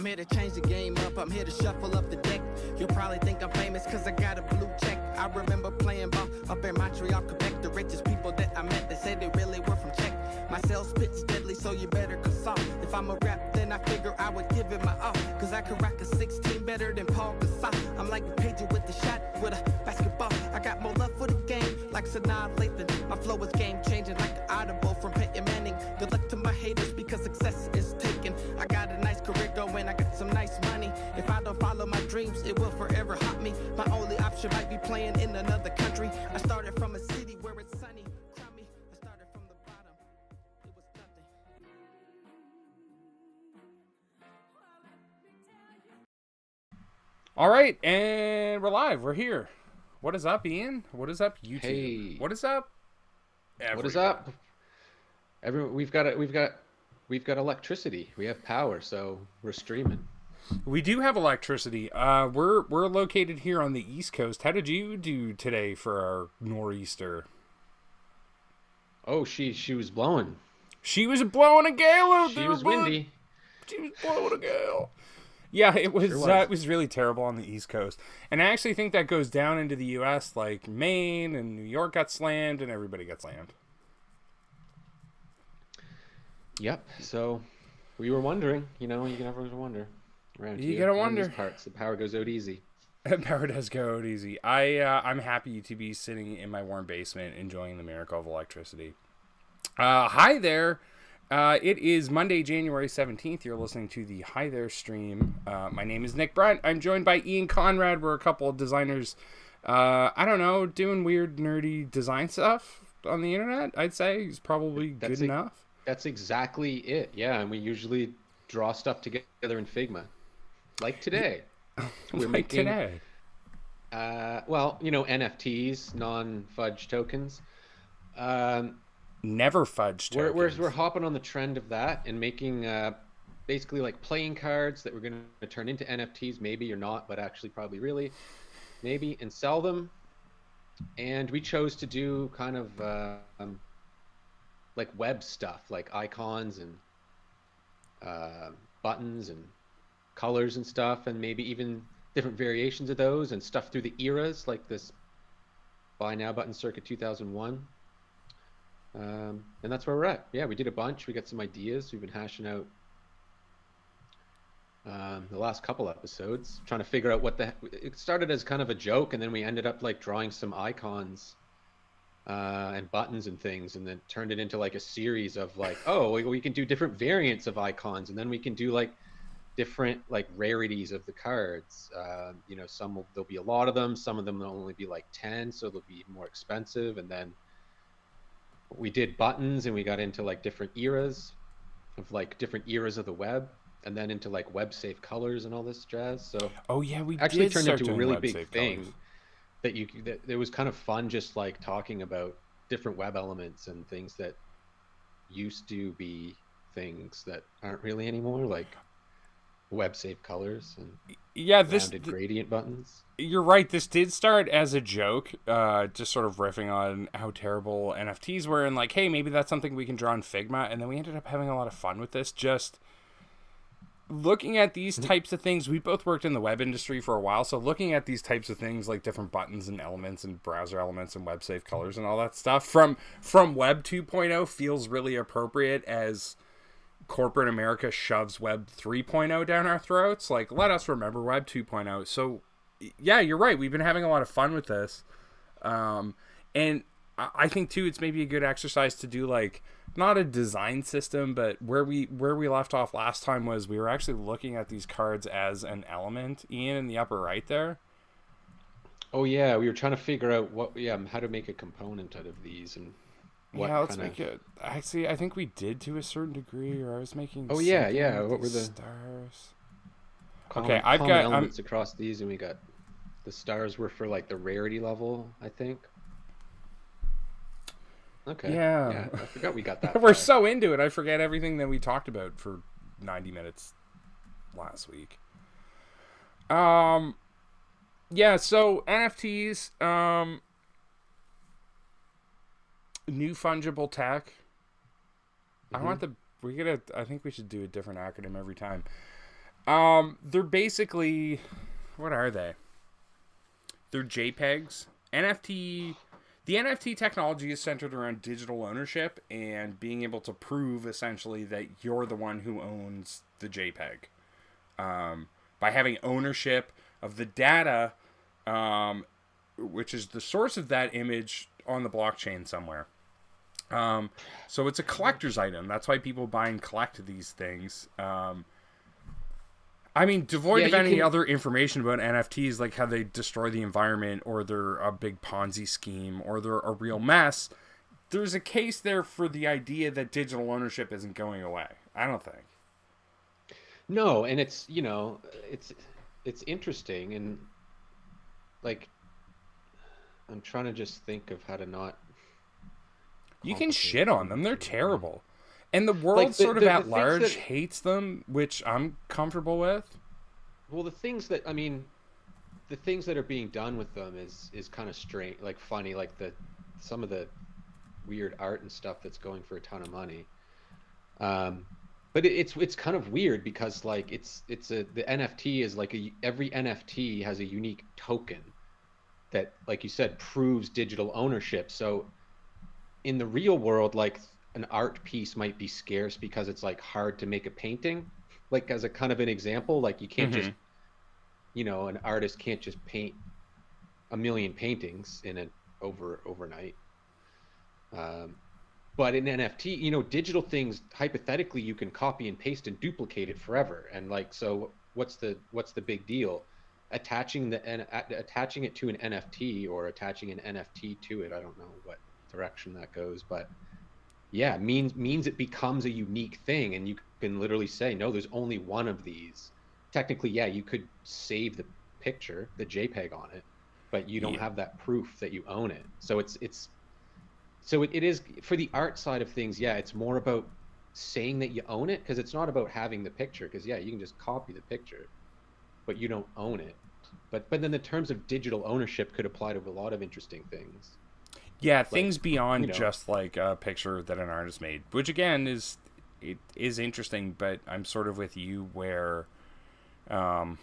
I'm here to change the game up, I'm here to shuffle up the deck. You'll probably think I'm famous cause I got a blue check. I remember playing ball up in Montreal, Quebec. The richest people that I met, they said they really were from Czech. My sales pitch deadly, so you better consult. If I'm a rap, then I figure I would give it my all. Cause I could rock a 16 better than Paul Gasol. I'm like a pager with the shot, with a basketball. I got more love for the game, like Sanaa Lathan. My flow is game changing, like an audible from Peyton Manning. Good luck to my haters, because success is taken. I got a nice career going, I got some nice money. If I don't follow my dreams, it will forever haunt me. My only option might be playing in another country. I started from a city where it's sunny. Crown me. I started from the bottom. It was nothing. All right, and we're live. We're here. What is up, Ian? What is up, YouTube? Hey. What is up? What is up? We've got electricity. We have power, so we're streaming. We do have electricity. We're located here on the East Coast. How did you do today for our nor'easter? Oh, she was blowing. She was blowing a gale out there. She was windy. She was blowing a gale. Yeah, it was. It was really terrible on the East Coast, and I actually think that goes down into the U.S. Like Maine and New York got slammed, and everybody got slammed. Yep. So we were wondering. You know, you can never wonder. Around you here, gotta around wonder. these parts, the power goes out easy. Power does go out easy. I'm happy to be sitting in my warm basement enjoying the miracle of electricity. Hi there. It is Monday, January 17th. You're listening to the Hi There stream. My name is Nick Brent. I'm joined by Ian Conrad. We're a couple of designers, I don't know, doing weird, nerdy design stuff on the internet, I'd say. Is probably good enough. That's exactly it. Yeah, and we usually draw stuff together in Figma. Like today. We're making today. Well, you know, NFTs, non-fudge tokens. Never fudge tokens. We're hopping on the trend of that and making basically like playing cards that we're going to turn into NFTs, maybe or not, but actually probably really, maybe, and sell them. And we chose to do kind of like web stuff, like icons and buttons and colors and stuff, and maybe even different variations of those and stuff through the eras, like this Buy Now button circa 2001. And that's where we're at. Yeah, we did a bunch. We got some ideas. We've been hashing out the last couple episodes, trying to figure out it started as kind of a joke, and then we ended up like drawing some icons and buttons and things, and then turned it into like a series of like, oh, we can do different variants of icons, and then we can do like different like rarities of the cards. You know, there'll be a lot of them, some of them will only be like 10, so they'll be more expensive. And then we did buttons, and we got into like different eras of the web, and then into like web safe colors and all this jazz. So oh yeah, we actually did turned start into a doing really web big safe thing colors. that it was kind of fun, just like talking about different web elements and things that used to be things that aren't really anymore, like web safe colors and rounded gradient buttons. You're right, this did start as a joke, just sort of riffing on how terrible NFTs were, and like, hey, maybe that's something we can draw in Figma. And then we ended up having a lot of fun with this, just looking at these types of things. We both worked in the web industry for a while, so looking at these types of things like different buttons and elements and browser elements and web safe colors and all that stuff from Web 2.0 feels really appropriate as corporate America shoves Web 3.0 down our throats. Like, let us remember Web 2.0. So yeah, you're right, we've been having a lot of fun with this, and I think too it's maybe a good exercise to do like not a design system, but where we left off last time was we were actually looking at these cards as an element, Ian, in the upper right there. Oh yeah, we were trying to figure out how to make a component out of these, and let's make it. Actually, I think we did to a certain degree, or I was making. Oh yeah. What were the stars? Okay, I've got elements across these, and we got the stars were for like the rarity level, I think. Okay. Yeah. I forgot we got that. We're so into it, I forget everything that we talked about for 90 minutes last week. Yeah, so NFTs, new fungible tech. I think we should do a different acronym every time. They're basically, what are they? They're JPEGs. The NFT technology is centered around digital ownership and being able to prove essentially that you're the one who owns the JPEG. By having ownership of the data, which is the source of that image on the blockchain somewhere. So it's a collector's item. That's why people buy and collect these things. I mean, devoid of any other information about NFTs, like how they destroy the environment, or they're a big Ponzi scheme, or they're a real mess, there's a case there for the idea that digital ownership isn't going away. I don't think. No, and it's, it's interesting, and like I'm trying to just think of how to not. You can shit on them. They're terrible. And the world sort of at large hates them, which I'm comfortable with. Well, the things that are being done with them is kind of strange, like funny, like some of the weird art and stuff that's going for a ton of money. But it's kind of weird because like the NFT is like every NFT has a unique token that, like you said, proves digital ownership. So in the real world, like an art piece might be scarce because it's like hard to make a painting. Like as a kind of an example, like you can't just, an artist can't just paint a million paintings in an overnight. But in NFT, digital things, hypothetically, you can copy and paste and duplicate it forever. And like, so what's the big deal? Attaching it to an NFT or attaching an NFT to it, I don't know what direction that goes, but yeah, means it becomes a unique thing, and you can literally say, no, there's only one of these. Technically, yeah, you could save the picture, the JPEG on it, but you don't have that proof that you own it. So it is for the art side of things. Yeah, it's more about saying that you own it, because it's not about having the picture, because yeah, you can just copy the picture, but you don't own it. But then the terms of digital ownership could apply to a lot of interesting things. Yeah, things beyond just like a picture that an artist made, which again is interesting. But I'm sort of with you where, a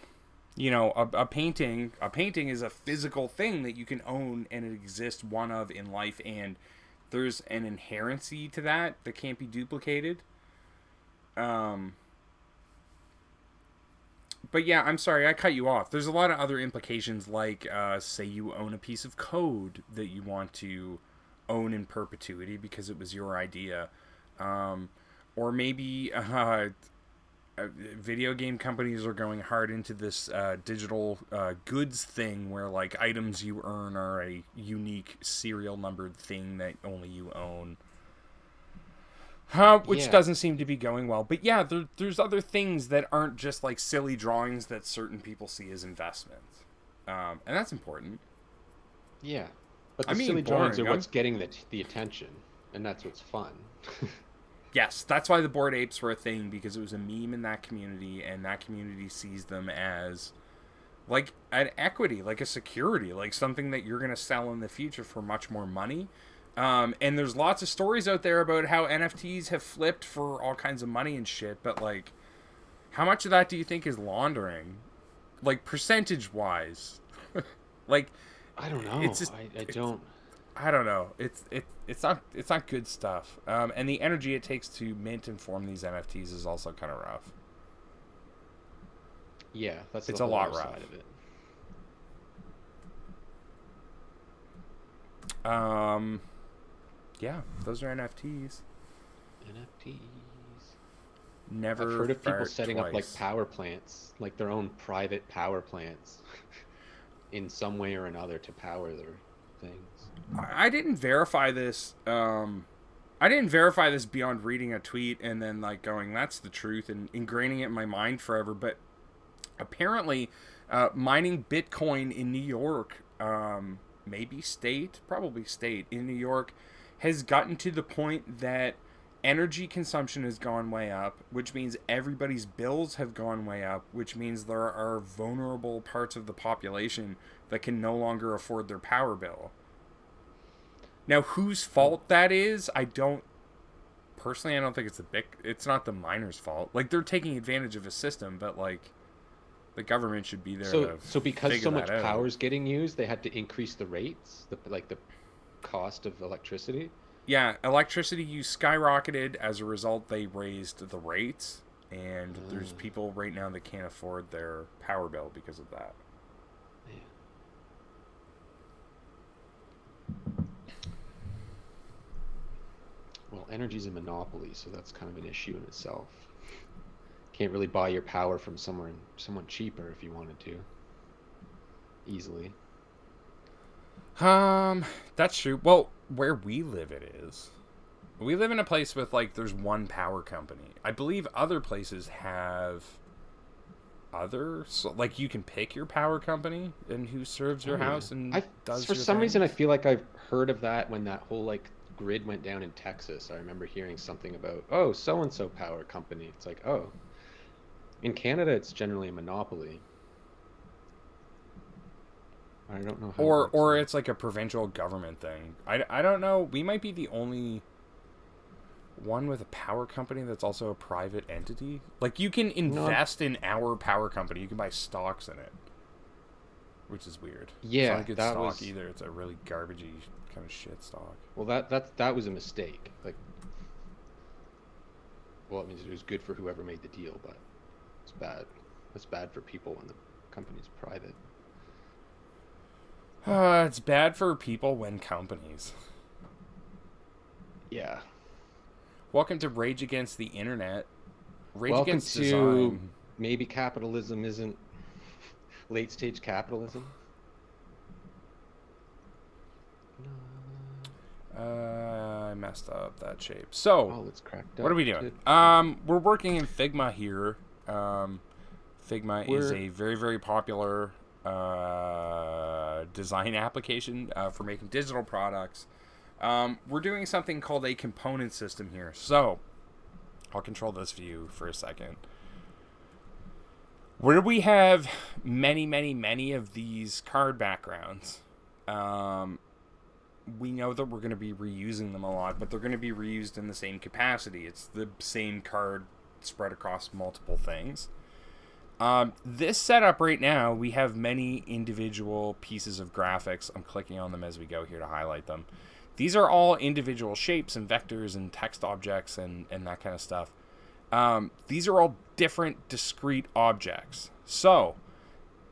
painting is a physical thing that you can own and it exists one of in life, and there's an inherency to that can't be duplicated. But yeah, I'm sorry, I cut you off. There's a lot of other implications, like, say you own a piece of code that you want to own in perpetuity because it was your idea. Or maybe video game companies are going hard into this digital goods thing where, like, items you earn are a unique serial numbered thing that only you own. Which doesn't seem to be going well. But yeah, there's other things that aren't just like silly drawings that certain people see as investments. And that's important. Yeah. But the silly drawings are what's getting the attention. And that's what's fun. Yes, that's why the Bored Apes were a thing, because it was a meme in that community, and that community sees them as like an equity, like a security, like something that you're going to sell in the future for much more money. And there's lots of stories out there about how NFTs have flipped for all kinds of money and shit, but like, how much of that do you think is laundering? Like, percentage-wise? Like, I don't know. It's just, I don't know. It's not good stuff. And the energy it takes to mint and form these NFTs is also kind of rough. Yeah, it's a lot rough. Side of it. Yeah, those are NFTs. Never. I've heard of people setting up like power plants, like their own private power plants, in some way or another to power their things. I didn't verify this. I didn't verify this beyond reading a tweet and then like going, "That's the truth," and ingraining it in my mind forever. But apparently, mining Bitcoin in New York, probably state in New York, has gotten to the point that energy consumption has gone way up, which means everybody's bills have gone way up, which means there are vulnerable parts of the population that can no longer afford their power bill. Now, whose fault that is, I don't personally, I don't think it's not the miners' fault. Like, they're taking advantage of a system, but like the government should be there So because figure so much that out. power is getting used, they had to increase the rates, the cost of electricity. Yeah, electricity use skyrocketed. As a result, they raised the rates, and there's people right now that can't afford their power bill because of that. Well, energy's a monopoly, so that's kind of an issue in itself. Can't really buy your power from someone cheaper if you wanted to. Easily. That's true. Well, where we live, it is. We live in a place with like there's one power company. I believe other places have so, like you can pick your power company and who serves your house and does for your some thing. reason I feel like I've heard of that when that whole like grid went down in Texas. I remember hearing something about, oh, so and so power company. It's like, oh, in Canada it's generally a monopoly. I don't know how or it's like a provincial government thing. I don't know. We might be the only one with a power company that's also a private entity. Like you can invest in our power company. You can buy stocks in it, which is weird. Yeah, it's not a good that stock was either. It's a really garbagey kind of shit stock. Well, that was a mistake. Like, well, it means it was good for whoever made the deal, but it's bad. It's bad for people when the company's private. It's bad for people when companies. Yeah. Welcome to Rage Against the Internet. Welcome Against to Design. Maybe capitalism isn't late stage capitalism. I messed up that shape. So, it's cracked up. what are we doing? We're working in Figma here. Figma is a very, very popular design application for making digital products. We're doing something called a component system here. So, I'll control this view for a second. Where we have many, many, many of these card backgrounds, we know that we're going to be reusing them a lot, but they're going to be reused in the same capacity. It's the same card spread across multiple things. This setup right now, we have many individual pieces of graphics. I'm clicking on them as we go here to highlight them. These are all individual shapes and vectors and text objects and that kind of stuff. These are all different discrete objects. So,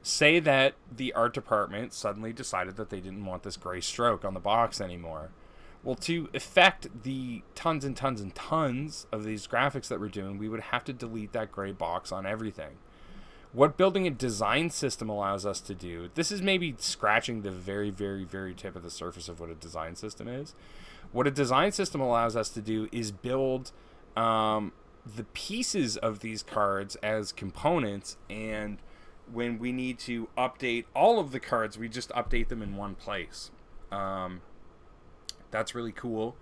say that the art department suddenly decided that they didn't want this gray stroke on the box anymore. Well, to affect the tons and tons and tons of these graphics that we're doing, we would have to delete that gray box on everything. What building a design system allows us to do, this is maybe scratching the very, very, very tip of the surface of what a design system is. What a design system allows us to do is build the pieces of these cards as components, and when we need to update all of the cards, we just update them in one place. That's really cool.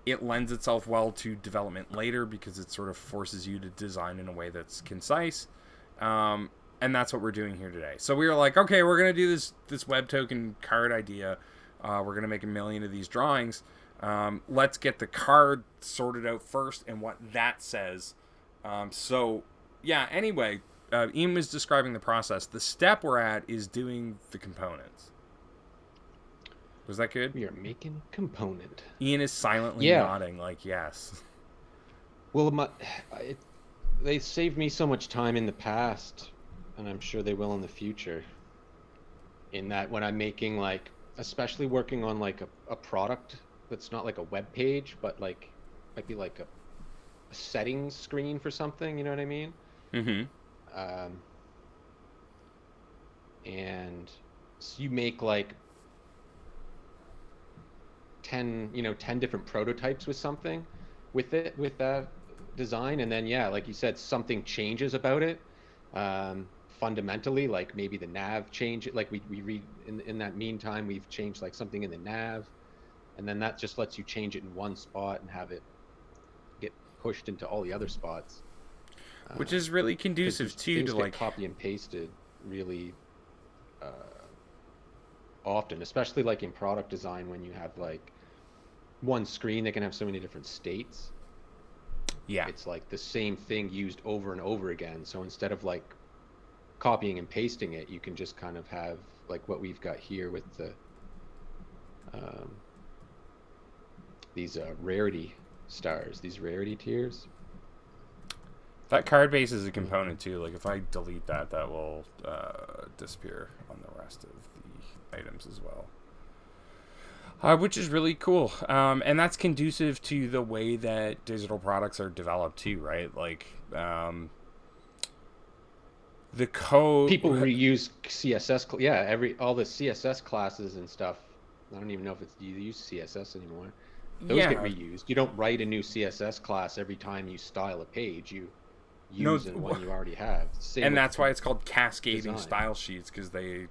It lends itself well to development later because it sort of forces you to design in a way that's concise. And that's what we're doing here today. So we were like, okay, we're going to do this web token card idea. We're going to make 1 million of these drawings. Let's get the card sorted out first and what that says. So, yeah, anyway, Ian was describing the process. The step we're at is doing the components. Was that good? We are making component. Ian is silently nodding like, yes. Well, they saved me so much time in the past, and I'm sure they will in the future. In that when I'm making, like, especially working on, like, a product that's not like a web page, but, like, might be like a settings screen for something, you know what I mean? Mm-hmm. And so you make, like, 10 different prototypes with something, with that design, and then like you said, something changes about it fundamentally, like maybe the nav change, like we read in that meantime we've changed like something in the nav, and then that just lets you change it in one spot and have it get pushed into all the other spots, which is really conducive too to like copy and pasted really often, especially like in product design when you have like one screen that can have so many different states. Yeah. It's like the same thing used over and over again. So instead of like copying and pasting it, you can just kind of have like what we've got here with the um, these rarity stars, these rarity tiers. That card base is a component too. Like if I delete that, that will disappear on the rest of the items as well. Which is really cool. And that's conducive to the way that digital products are developed too, right? Like the code. People reuse CSS. Yeah, all the CSS classes and stuff. I don't even know if you use CSS anymore. Those get reused. You don't write a new CSS class every time you style a page. You use one you already have. And that's why it's called cascading style sheets, because they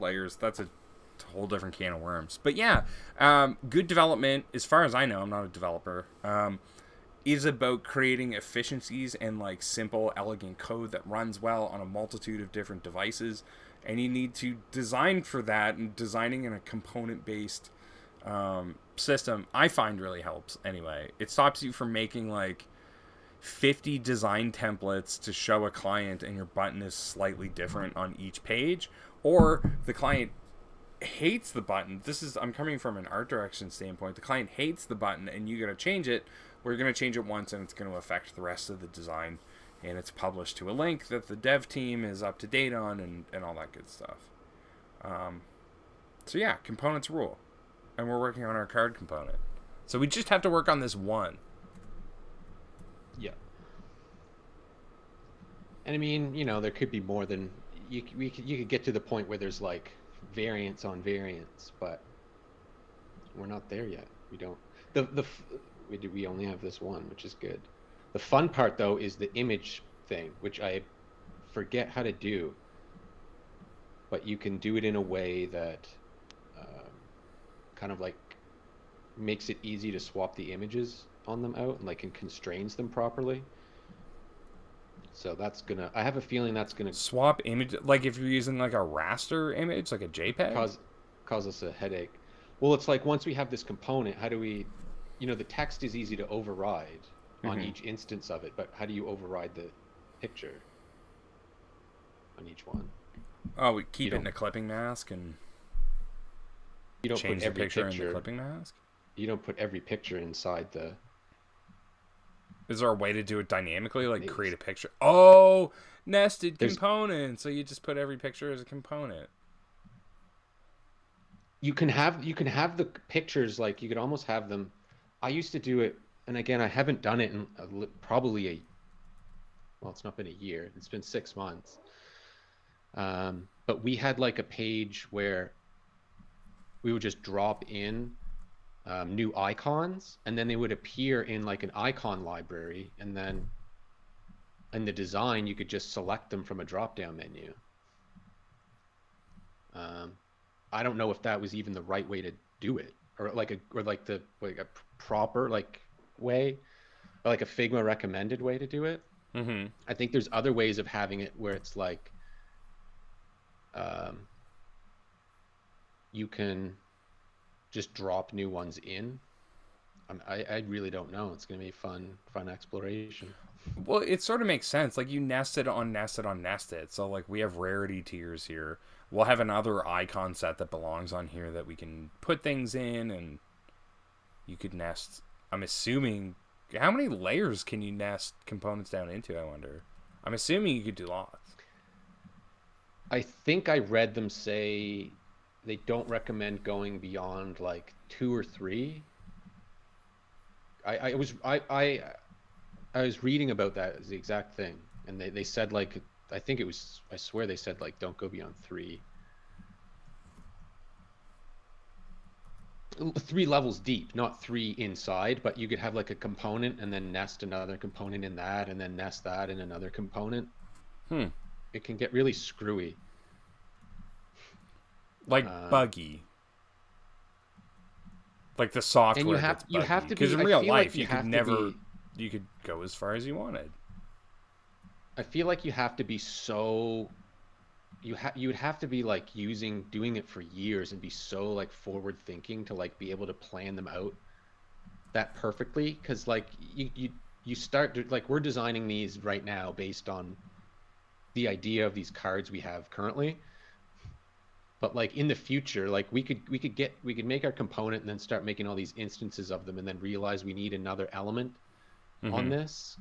layers. That's a whole different can of worms. But yeah, good development, as far as I know, I'm not a developer, is about creating efficiencies and like simple, elegant code that runs well on a multitude of different devices. And you need to design for that, and designing in a component-based system, I find, really helps anyway. It stops you from making like 50 design templates to show a client and your button is slightly different on each page, or the client hates the button. I'm coming from an art direction standpoint. The client hates the button and you got to change it. We're going to change it once and it's going to affect the rest of the design, and it's published to a link that the dev team is up to date on, and all that good stuff. So yeah, components rule. And we're working on our card component. So we just have to work on this one. Yeah. And I mean, there could be more than you could get to the point where there's like variants on variants, but we're not there yet. We don't. We only have this one, which is good. The fun part though is the image thing, which I forget how to do, but you can do it in a way that kind of like makes it easy to swap the images on them out, and like and constrains them properly. So I have a feeling that's gonna swap image, like if you're using like a raster image, like a JPEG, cause us a headache. Well, it's like once we have this component, how do we, the text is easy to override on each instance of it, but how do you override the picture on each one? Oh, we keep it in a clipping mask and you don't change put every the picture in the clipping mask? You don't put every picture inside the... Is there a way to do it dynamically, like create a picture? Oh, nested component. So you just put every picture as a component. You can have the pictures, like you could almost have them. I used to do it, and again, I haven't done it in probably it's not been a year. It's been 6 months. But we had like a page where we would just drop in new icons, and then they would appear in like an icon library, and then in the design you could just select them from a drop-down menu. I don't know if that was even the right way to do it, or like a proper like way, or like a Figma recommended way to do it. I think there's other ways of having it where it's like you can just drop new ones in. I really don't know. It's gonna be fun exploration. Well, it sort of makes sense. Like you nested on nested on nested. So like we have rarity tiers here. We'll have another icon set that belongs on here that we can put things in, and you could nest. I'm assuming, how many layers can you nest components down into, I wonder? I'm assuming you could do lots. I think I read them say they don't recommend going beyond like 2 or 3. I was reading about that as the exact thing, and they said like, I think it was, I swear they said like don't go beyond 3 levels deep, not 3 inside, but you could have like a component and then nest another component in that, and then nest that in another component. It can get really screwy, like buggy, like the software. And you have to be, because in real life you could go as far as you wanted. I feel like you have to be so, you would have to be like doing it for years and be so like forward thinking to like be able to plan them out that perfectly, because like you start like we're designing these right now based on the idea of these cards we have currently. But like in the future, like we could make our component and then start making all these instances of them and then realize we need another element on Mm-hmm. this.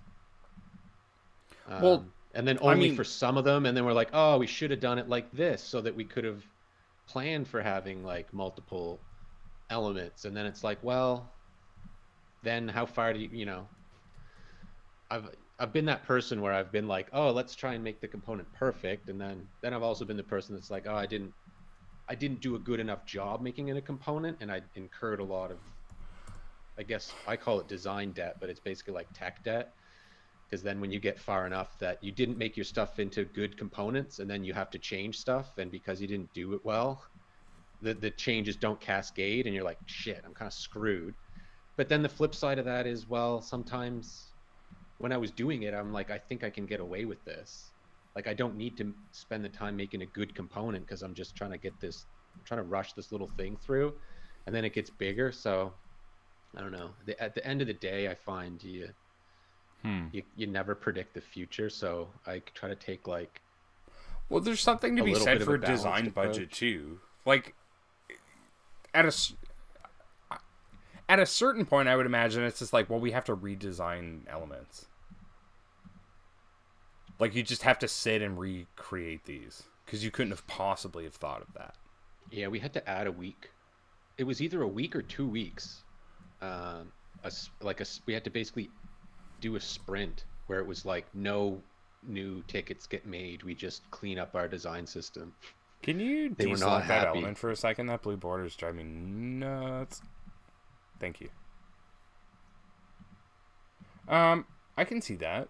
Well, And then I only mean, for some of them, and then we're like, oh, we should have done it like this so that we could have planned for having like multiple elements. And then it's like, well, then how far do you know? I've I've been that person where I've been like, oh, let's try and make the component perfect, and then I've also been the person that's like, oh, I didn't do a good enough job making it a component, and I incurred a lot of, I guess I call it design debt, but it's basically like tech debt. Because then when you get far enough that you didn't make your stuff into good components, and then you have to change stuff, and because you didn't do it well, the changes don't cascade, and you're like, shit, I'm kind of screwed. But then the flip side of that is, well, sometimes when I was doing it, I'm like, I think I can get away with this. Like, I don't need to spend the time making a good component because I'm just trying to get this, I'm trying to rush this little thing through, and then it gets bigger. So I don't know. At the end of the day, I find you never predict the future. So I try to take like well, there's something to a be little said bit of for a a balanced design budget approach. too. Like at a certain point, I would imagine it's just like, well, we have to redesign elements. Like you just have to sit and recreate these because you couldn't have possibly have thought of that. Yeah, we had to add a week. It was either a week or 2 weeks. We had to basically do a sprint where it was like no new tickets get made. We just clean up our design system. Can you They were not deselect that happy. element for a second? That blue border is driving me nuts. Thank you. I can see that.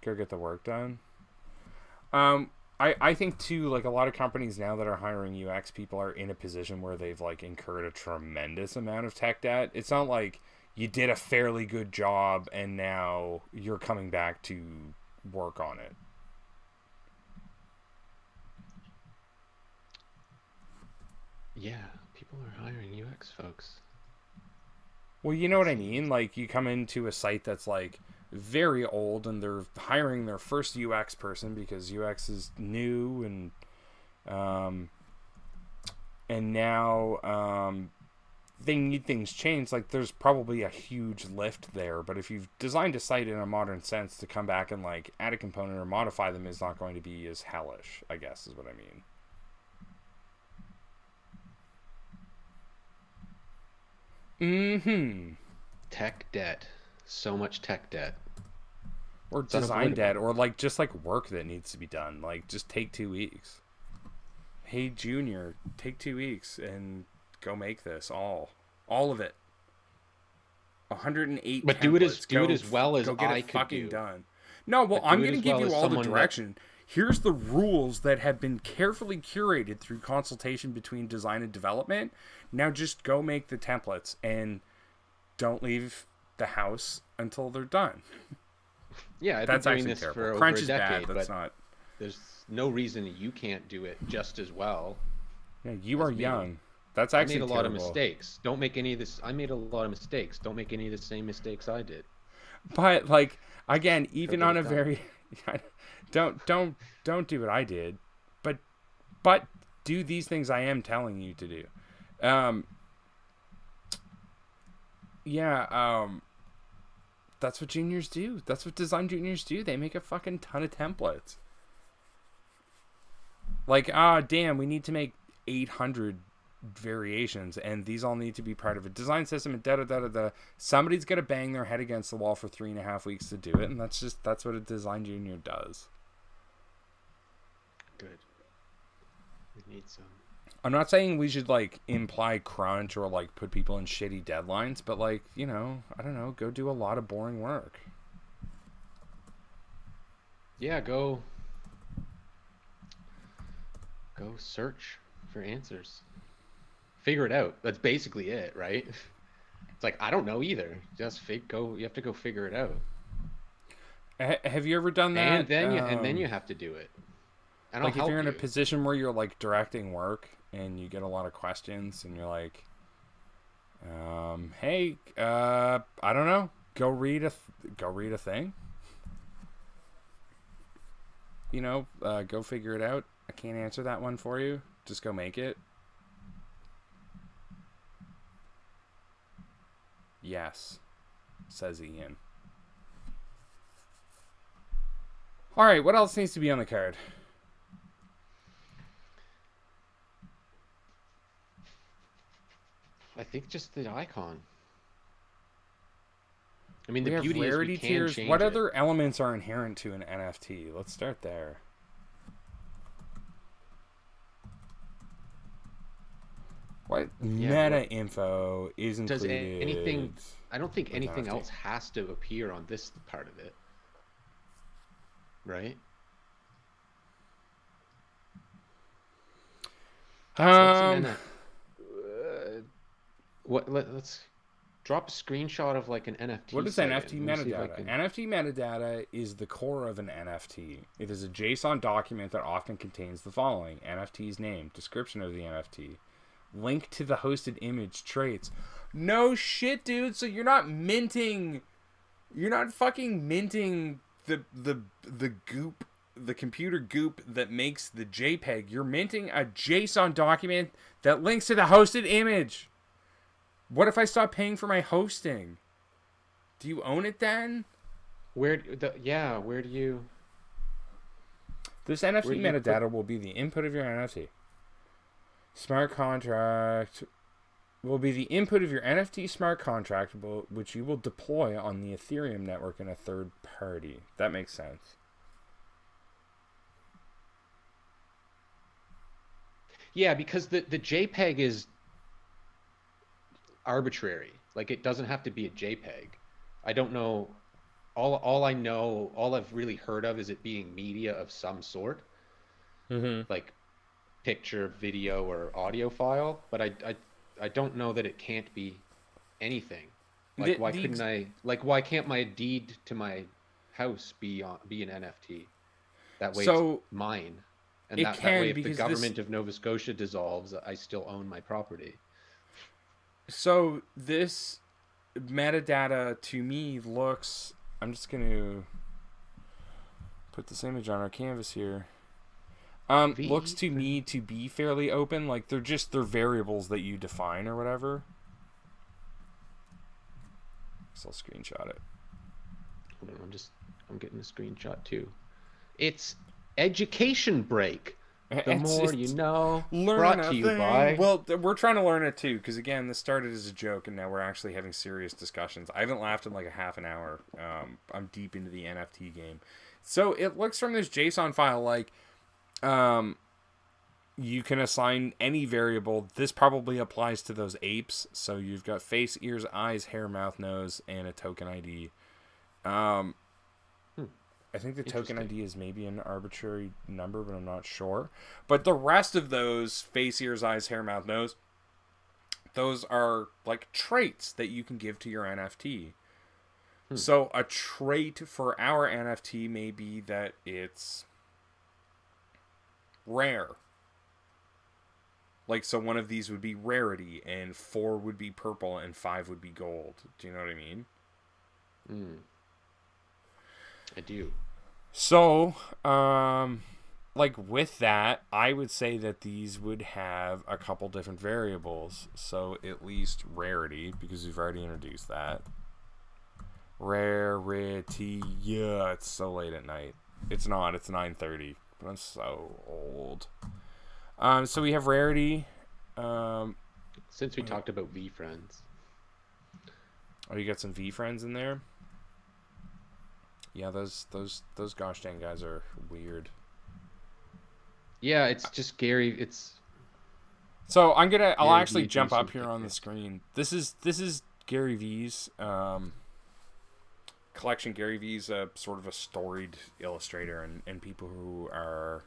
Go get the work done. I think too, like a lot of companies now that are hiring UX people are in a position where they've like incurred a tremendous amount of tech debt. It's not like you did a fairly good job and now you're coming back to work on it. Yeah, people are hiring UX folks. Well, you know what I mean? Like you come into a site that's like very old and they're hiring their first UX person because UX is new um and now they need things changed. Like there's probably a huge lift there, but if you've designed a site in a modern sense, to come back and like add a component or modify them is not going to be as hellish, I guess is what I mean. Mm-hmm. Tech debt. So much tech debt. Or It's design debt, unavoidable. or like just like work that needs to be done. Like just take 2 weeks. Hey Junior, take 2 weeks and go make this all of it. 108 But templates. do it as well as Go get I it could fucking do. done. No, well, But I'm do it gonna as give well you as all the someone that direction. Here's the rules that have been carefully curated through consultation between design and development. Now just go make the templates and don't leave the house until they're done. Yeah, I've been That's doing actually this terrible. for over Crunch a is bad. decade, That's but not. there's no reason that you can't do it just as well Yeah, you are as me. young. That's I actually made a lot of terrible. mistakes. Don't make any of this. I made a lot of mistakes. Don't make any of the same mistakes I did. But like again, Go even get on it a done. very don't do what I did, but but do these things I am telling you to do. Um, yeah, that's what juniors do. That's what design juniors do. They make a fucking ton of templates. Like, damn, we need to make 800 variations, and these all need to be part of a design system, and da da da da da. Somebody's gonna bang their head against the wall for 3.5 weeks to do it, and that's what a design junior does. Good. We need some. I'm not saying we should like imply crunch or like put people in shitty deadlines, but like, I don't know, go do a lot of boring work. Yeah, go search for answers. Figure it out. That's basically it, right? It's like I don't know either. Just go. You have to go figure it out, Have you ever done that? and then you have to do it. And I'll Like if help you're in a you. position where you're like directing work and you get a lot of questions, and you're like, hey, I don't know, go read a thing. Go figure it out. I can't answer that one for you. Just go make it. Yes, says Ian. All right, what else needs to be on the card? I think just the icon. I mean, We the have beauty is rarity we can tiers. change What it. other elements are inherent to an NFT? Let's start there. What meta info is Does included? anything? I don't think with anything NFT? else has to appear on this part of it, right? What's an let's drop a screenshot of like an NFT. What is site NFT in. Let me see if I metadata? can- NFT metadata is the core of an NFT. It is a JSON document that often contains the following: NFT's name, description of the NFT, link to the hosted image, traits. No shit, dude. So you're not fucking minting the goop, the computer goop that makes the JPEG. You're minting a JSON document that links to the hosted image. What if I stop paying for my hosting? Do you own it then? Where do you? This NFT Where do you metadata will be the input of your NFT. Smart contract will be the input of your NFT smart contract, which you will deploy on the Ethereum network in a third party. That makes sense. Yeah, because the JPEG is arbitrary. Like it doesn't have to be a JPEG. I don't know. All I know, all I've really heard of is it being media of some sort, like picture, video, or audio file. But I don't know that it can't be anything. Like why can't my deed to my house be an NFT? That way it's mine. And that way if the government of Nova Scotia dissolves, I still own my property. So this metadata to me looks... I'm just going to put this image on our canvas here. Looks to me to be fairly open. Like they're variables that you define or whatever. So I'll screenshot it. Hold on, I'm getting a screenshot too. It's education break. The more you know. Brought to you by. Well, we're trying to learn it too, because again, this started as a joke, and now we're actually having serious discussions. I haven't laughed in like a half an hour. I'm deep into the NFT game. So it looks from this JSON file like you can assign any variable. This probably applies to those apes. So you've got face, ears, eyes, hair, mouth, nose, and a token ID. I think the token ID is maybe an arbitrary number, but I'm not sure. But the rest of those, face, ears, eyes, hair, mouth, nose, those are like traits that you can give to your NFT. So a trait for our NFT may be that it's rare. Like, so one of these would be rarity, and 4 would be purple, and 5 would be gold. Do you know what I mean? I do. So, like with that, I would say that these would have a couple different variables. So at least rarity, because we've already introduced that. Rarity, yeah, it's so late at night. It's not, it's 9:30, but I'm so old. So we have rarity. Since we talked about V-Friends. Oh, you got some V-Friends in there? Yeah, those gosh dang guys are weird. Yeah, it's just Gary. It's so I'll actually jump up here on the screen. This is Gary V's collection. Gary V's sort of a storied illustrator, and people who are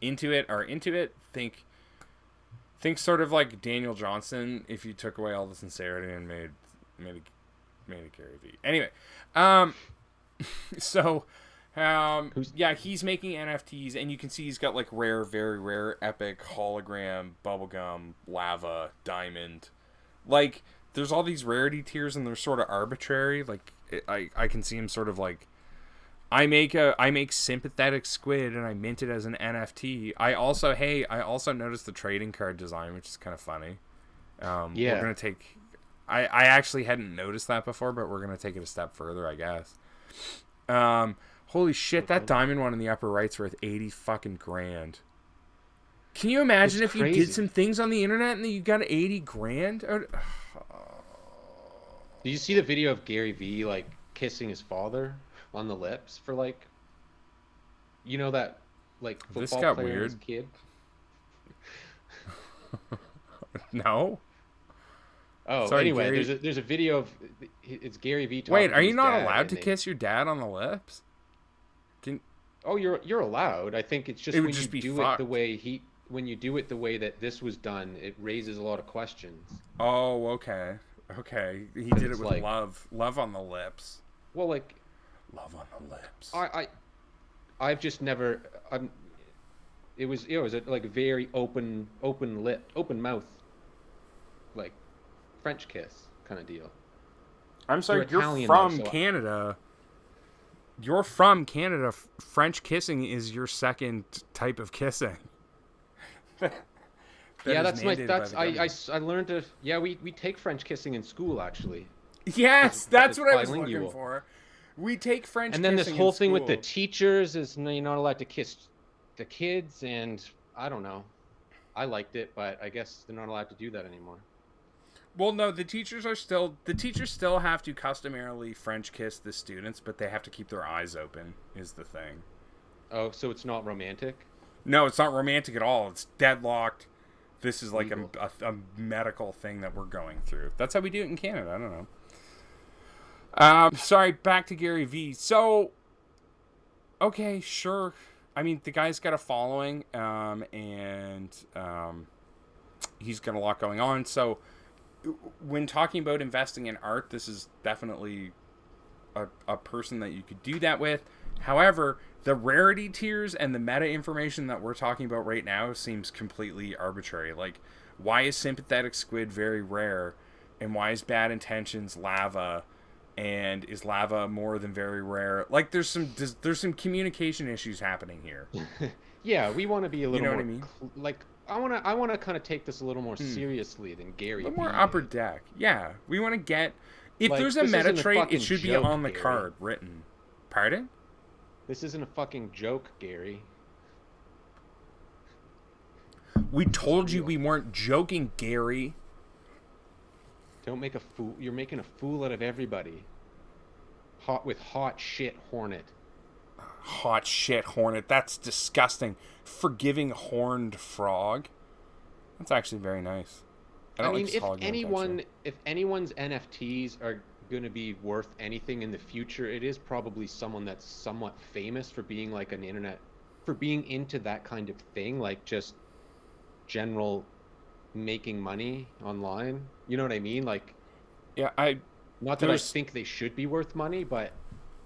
into it. Think sort of like Daniel Johnston if you took away all the sincerity and made a Gary V. Anyway, so Yeah, he's making NFTs, and you can see he's got like rare, very rare, epic, hologram, bubblegum, lava, diamond. Like, there's all these rarity tiers, and they're sort of arbitrary. Like, I can see him sort of like, I make sympathetic squid, and I mint it as an NFT. I also noticed the trading card design, which is kind of funny. Yeah. We're gonna take. I actually hadn't noticed that before, but we're gonna take it a step further, I guess. Holy shit, that diamond one in the upper right's worth 80 fucking grand. Can you imagine if you did some things on the internet and you got 80 grand? Did you see the video of Gary Vee like kissing his father on the lips for like, you know, that like football this got player weird. and his kid? No. Oh, Sorry, anyway, Gary... there's a video of it's Gary Vee talking. Wait, are to you his not dad, allowed to kiss your dad on the lips? Oh, you're allowed. I think it's just it would when just you be do fucked. it the way when you do it the way that this was done, it raises a lot of questions. Oh, okay. Okay. He did it with like, love on the lips. Well, like love on the lips. I've just never it was like a very open mouth, like French kiss kind of deal. I'm sorry, you're Italian, from though, so Canada. You're from Canada. French kissing is your second type of kissing. Yeah, I learned to. Yeah, we take French kissing in school actually. Yes, that's what I was bilingual. looking for. We take French and then kissing this whole in thing with the school. teachers is you're not allowed to kiss the kids, and I don't know. I liked it, but I guess they're not allowed to do that anymore. Well, no, the teachers still have to customarily French kiss the students, but they have to keep their eyes open, is the thing. Oh, so it's not romantic? No, it's not romantic at all. It's deadlocked. This is like a medical thing that we're going through. That's how we do it in Canada. I don't know. Sorry, back to Gary Vee. So, okay, sure. I mean, the guy's got a following, and he's got a lot going on. So, when talking about investing in art, this is definitely a person that you could do that with. However, the rarity tiers and the meta information that we're talking about right now seems completely arbitrary. Like, why is sympathetic squid very rare, and why is bad intentions lava, and is lava more than very rare? Like, there's some communication issues happening here. Yeah, we want to be a little more. What I mean? I want to kind of take this a little more seriously than Gary. A little more upper deck. Yeah, we want to get. If like, there's a meta trait, it should be on the Gary. card written. Pardon? This isn't a fucking joke, Gary. We told you we weren't joking, Gary. Don't make a fool. You're making a fool out of everybody. Hot shit Hornet. Hot shit Hornet. That's disgusting. Forgiving horned frog. That's actually very nice. I mean, if anyone's NFTs are going to be worth anything in the future, it is probably someone that's somewhat famous for being like for being into that kind of thing, like just general making money online. You know what I mean? Like, yeah, not that I think they should be worth money, but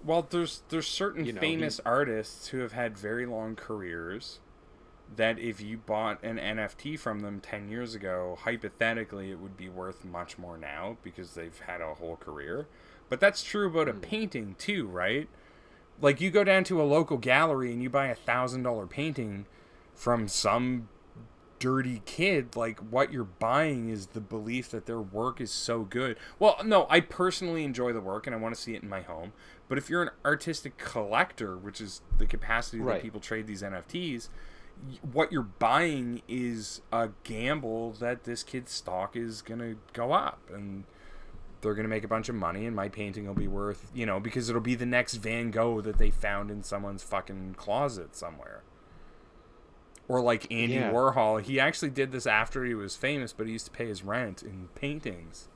well, there's certain famous artists who have had very long careers that if you bought an NFT from them 10 years ago, hypothetically it would be worth much more now because they've had a whole career. But that's true about a painting too, right? Like, you go down to a local gallery and you buy $1,000 painting from some dirty kid, like, what you're buying is the belief that their work is so good. Well, no, I personally enjoy the work and I want to see it in my home. But if you're an artistic collector, which is the capacity that people trade these NFTs, what you're buying is a gamble that this kid's stock is going to go up and they're going to make a bunch of money and my painting will be worth, because it'll be the next Van Gogh that they found in someone's fucking closet somewhere. Or like Andy Warhol. He actually did this after he was famous, but he used to pay his rent in paintings.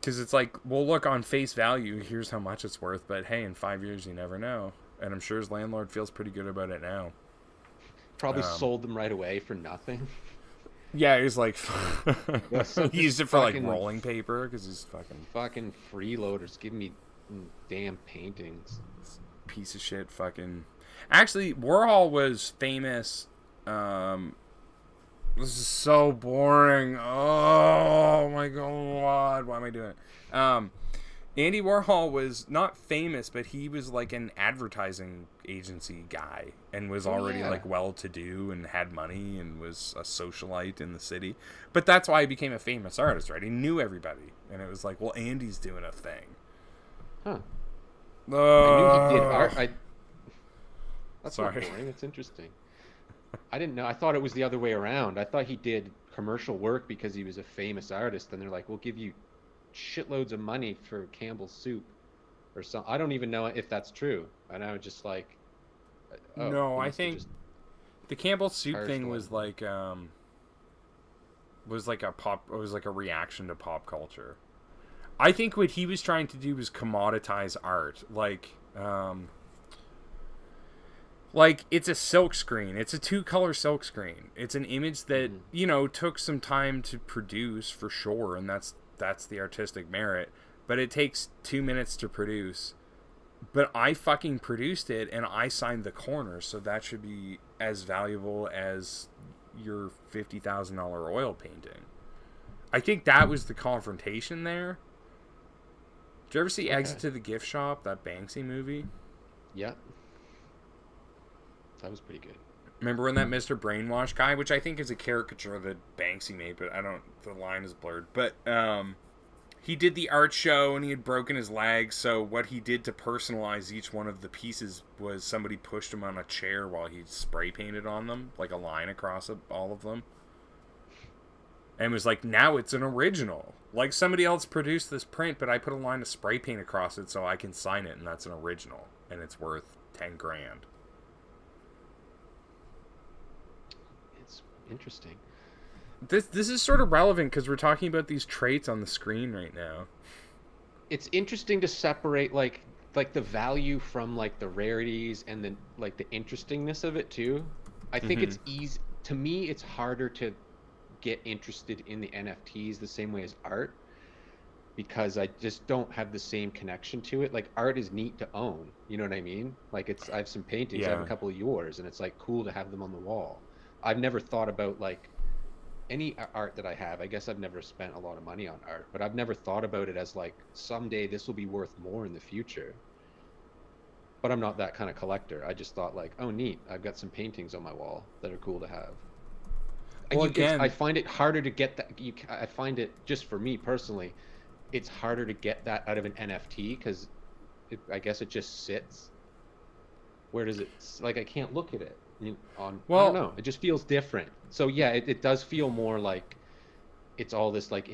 Because it's like, well, look, on face value, here's how much it's worth, but hey, in 5 years, you never know. And I'm sure his landlord feels pretty good about it now. Probably sold them right away for nothing. Yeah, he's like... he used it for, like, fucking rolling paper, because he's fucking... Fucking freeloaders. Give me Damn paintings. Piece of shit fucking. Actually, Warhol was famous. This is so boring. Oh my god, why am I doing it? Andy Warhol was not famous, but he was like an advertising agency guy and was already like well-to-do and had money and was a socialite in the city. But that's why he became a famous artist, right? He knew everybody, and it was like, well, Andy's doing a thing. Huh. I knew he did art. That's Sorry. not boring. It's interesting. I didn't know. I thought it was the other way around. I thought he did commercial work because he was a famous artist, and they're like, we'll give you shitloads of money for Campbell's soup or something. I don't even know if that's true. And I was just like, oh, no, I think the Campbell soup thing was like a reaction to pop culture. I think what he was trying to do was commoditize art, like it's a silk screen. It's a 2-color silk screen. It's an image that, took some time to produce for sure, and that's the artistic merit. But it takes 2 minutes to produce. But I fucking produced it, and I signed the corner, so that should be as valuable as your $50,000 oil painting. I think that was the confrontation there. Did you ever see Exit to the Gift Shop, that Banksy movie? Yeah. That was pretty good. Remember when that Mr. Brainwash guy, which I think is a caricature that Banksy made, but the line is blurred. But he did the art show and he had broken his leg, so what he did to personalize each one of the pieces was somebody pushed him on a chair while he spray painted on them, like a line across all of them. And was like, now it's an original. Like somebody else produced this print, but I put a line of spray paint across it so I can sign it, and that's an original. And it's worth $10,000. Interesting. This is sort of relevant because we're talking about these traits on the screen right now. It's interesting to separate like the value from like the rarities and then like the interestingness of it too. I think it's easy to me. It's harder to get interested in the NFTs the same way as art because I just don't have the same connection to it. Like art is neat to own, you know what I mean? Like I have some paintings, I have a couple of yours, and it's like cool to have them on the wall. I've never thought about like any art that I have. I guess I've never spent a lot of money on art, but I've never thought about it as like someday this will be worth more in the future. But I'm not that kind of collector. I just thought like, oh neat, I've got some paintings on my wall that are cool to have. Well, again, I find it harder to get that. I find it, just for me personally, it's harder to get that out of an NFT because I guess it just sits. Where does it, like I can't look at it. I don't know. It just feels different. So yeah, it does feel more like it's all this like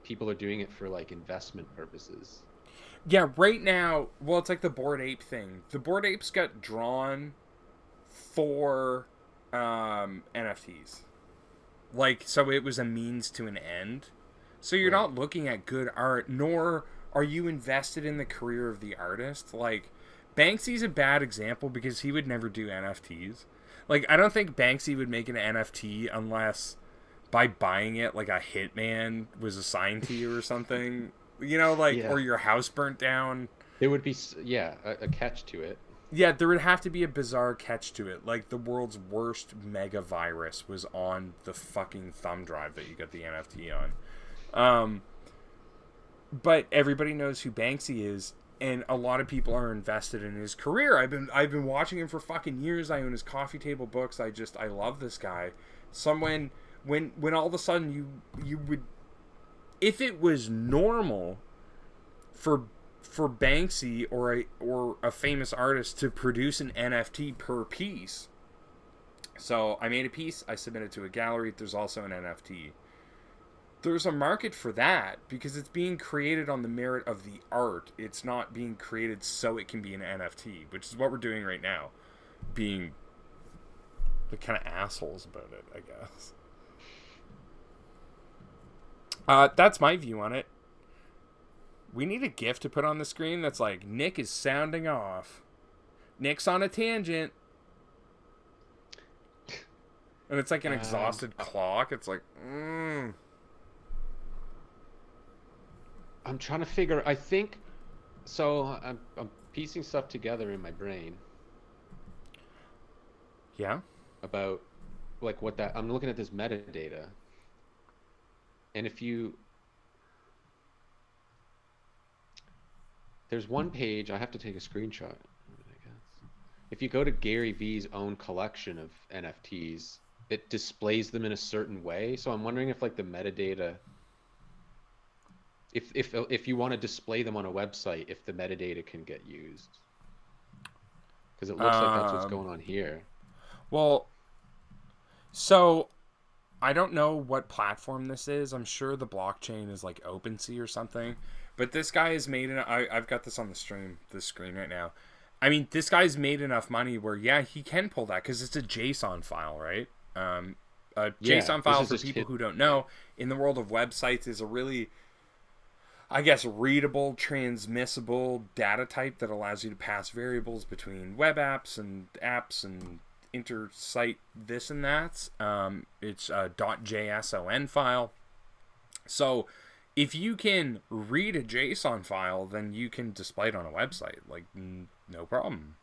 people are doing it for like investment purposes. Yeah, right now, well, it's like the Bored Ape thing. The Bored Apes got drawn for NFTs. Like, so it was a means to an end. So you're not looking at good art, nor are you invested in the career of the artist. Like, Banksy's a bad example because he would never do NFTs. Like, I don't think Banksy would make an NFT unless by buying it, like, a hitman was assigned to you or something. You know, like, or your house burnt down. There would be, a catch to it. Yeah, there would have to be a bizarre catch to it. Like, the world's worst mega virus was on the fucking thumb drive that you got the NFT on. But everybody knows who Banksy is. And a lot of people are invested in his career. I've been watching him for fucking years. I own his coffee table books. I love this guy. When all of a sudden you would, if it was normal for Banksy or a famous artist to produce an NFT per piece. So I made a piece, I submitted to a gallery. There's also an NFT. There's a market for that because it's being created on the merit of the art. It's not being created so it can be an NFT, which is what we're doing right now. Being the kind of assholes about it, I guess. That's my view on it. We need a GIF to put on the screen that's like, Nick is sounding off. Nick's on a tangent. And it's like an exhausted clock. It's like, I'm trying to figure. I think So I'm piecing stuff together in my brain Yeah. about like what that I'm looking at this metadata, and if you there's one page I have to take a screenshot, I guess. If you go to Gary V's own collection of NFTs, it displays them in a certain way. So I'm wondering if like the metadata, if you want to display them on a website, if the metadata can get used, because it looks like that's what's Um. going on here. Well, so I don't know what platform this is. I'm sure the blockchain is like OpenSea or something. But this guy has made I've got this on the screen right now. I mean, this guy's made enough money where, yeah, he can pull that because it's a JSON file, right? A Yeah, JSON this file, is for just people hit. who don't Yeah. know, in the world of websites, is a really, I guess, readable, transmissible data type that allows you to pass variables between web apps and inter-site this and that. It's a .json file. So if you can read a JSON file, then you can display it on a website. Like, no problem.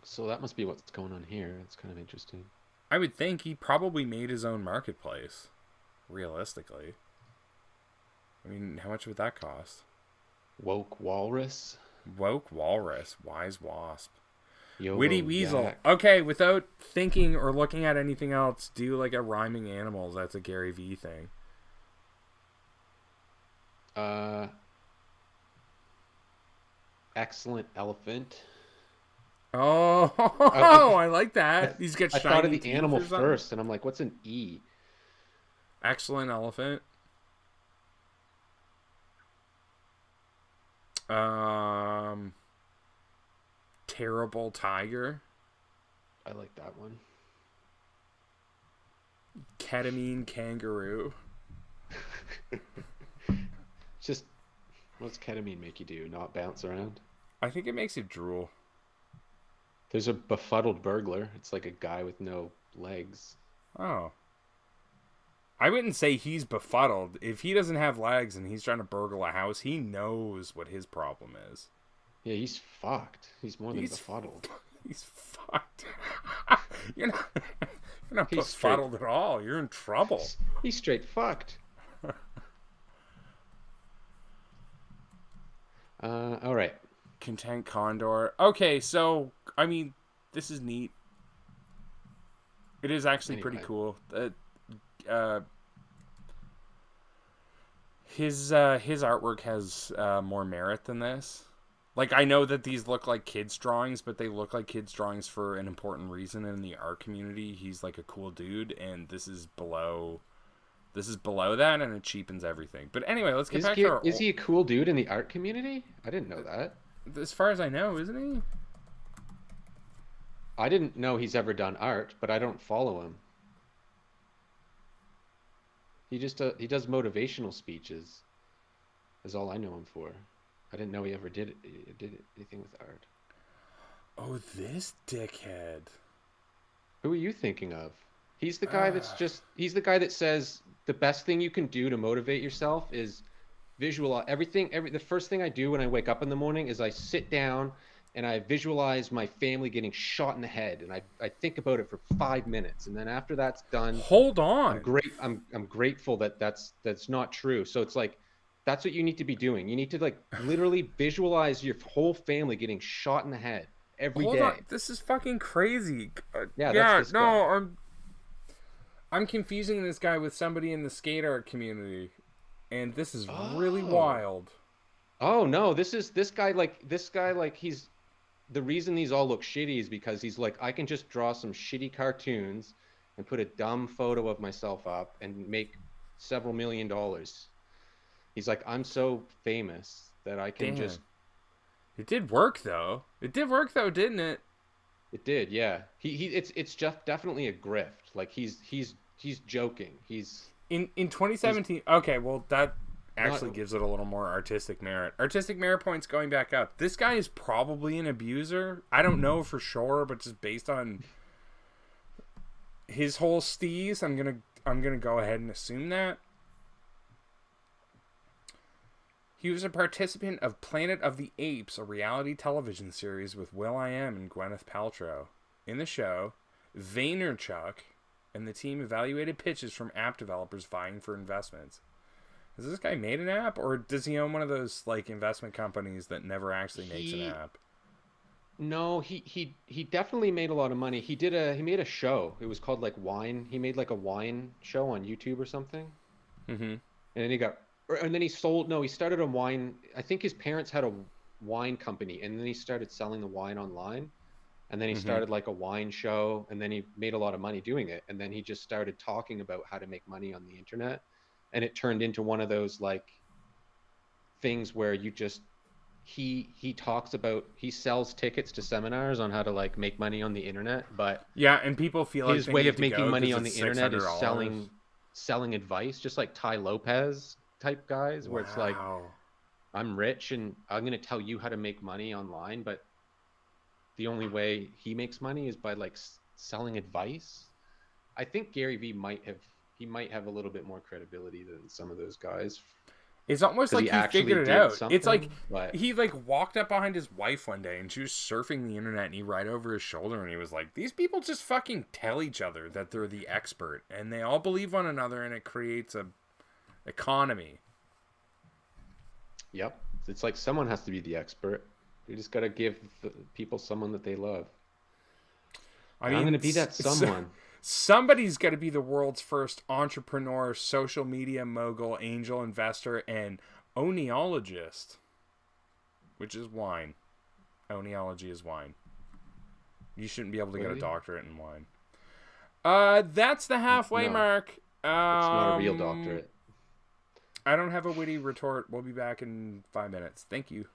So that must be what's going on here. It's kind of interesting. I would think he probably made his own marketplace, realistically. I mean, how much would that cost? Woke Walrus, Woke Walrus, Wise Wasp, Witty YOLO Weasel. Yak. Okay, without thinking or looking at anything else, do like a rhyming animals. That's a Gary V thing. Uh, Excellent Elephant. Oh, I, I, I like I, that. He's got I thought of shiny the teeth animal or something. first, and I'm like, what's an E? Excellent elephant. Um, terrible tiger. I like that one. Ketamine kangaroo. Just, what's ketamine make you do? Not bounce around? I think it makes you drool. There's a befuddled burglar. It's like a guy with no legs. Oh. I wouldn't say he's befuddled. If he doesn't have legs and he's trying to burgle a house, he knows what his problem is. Yeah, he's fucked. He's more than He's befuddled. He's fucked. you're not, you're not He's straight. befuddled at all. You're in trouble. He's straight fucked. All right. Content Condor. Okay, so, I mean, this is neat. It is actually pretty Anyway. cool. His artwork has more merit than this. Like, I know that these look like kids' drawings, but they look like kids' drawings for an important reason in the art community. He's like a cool dude, and this is below that, and it cheapens everything. But anyway, let's get back to our. Is he a cool dude in the art community? I didn't know that. As far as I know, isn't he? I didn't know he's ever done art, but I don't follow him. He does motivational speeches. Is all I know him for. I didn't know he ever did anything with art. Oh, this dickhead. Who are you thinking of? He's the guy he's the guy that says the best thing you can do to motivate yourself is visualize the first thing I do when I wake up in the morning is I sit down and I visualize my family getting shot in the head, and I think about it for 5 minutes, and then after that's done, Hold on. I'm grateful that that's not true. So it's like that's what you need to be doing. You need to like literally visualize your whole family getting shot in the head every Hold day. on. This is fucking crazy. Yeah, yeah. that's this No, guy. I'm confusing this guy with somebody in the skate art community, and this is really Oh. wild. Oh no, this guy like he's the reason these all look shitty is because he's like I can just draw some shitty cartoons and put a dumb photo of myself up and make several $1,000,000. He's like I'm so famous that I can Damn. just It did work though. It did work though, didn't it? it did, yeah. It's just definitely a grift. Like he's joking. In 2017. Okay, well that actually Not- gives it a little more artistic merit. Artistic merit points going back up. This guy is probably an abuser. I don't know for sure, but just based on his whole steez, I'm gonna go ahead and assume that. He was a participant of Planet of the Apes, a reality television series with will.i.am and Gwyneth Paltrow. In the show, Vaynerchuk and the team evaluated pitches from app developers vying for investments. Has this guy made an app, or does he own one of those like investment companies that never actually makes an app? No, he definitely made a lot of money. He made a show. It was called like Wine. He made like a wine show on YouTube or something. Mm-hmm. And then he sold. No, he started a wine. I think his parents had a wine company, and then he started selling the wine online. And then he started like a wine show, and then he made a lot of money doing it. And then he just started talking about how to make money on the internet, and it turned into one of those like things where you just he talks about, he sells tickets to seminars on how to like make money on the internet, but yeah, and people feel like his way of making money on the internet is selling advice, just like Tai Lopez type guys, where it's like, I'm rich and I'm going to tell you how to make money online, but the only way he makes money is by like selling advice. I think Gary Vee might have a little bit more credibility than some of those guys. It's almost like he figured it out. It's like he like walked up behind his wife one day and she was surfing the internet and he right over his shoulder and he was like, these people just fucking tell each other that they're the expert and they all believe one another and it creates a economy. Yep. It's like someone has to be the expert. You just got to give the people someone that they love. I'm going to be that someone. Somebody's got to be the world's first entrepreneur, social media mogul, angel investor, and oenologist, which is wine. Oenology is wine. You shouldn't be able to get a doctorate in wine. That's the halfway mark. It's not a real doctorate. I don't have a witty retort. We'll be back in 5 minutes. Thank you.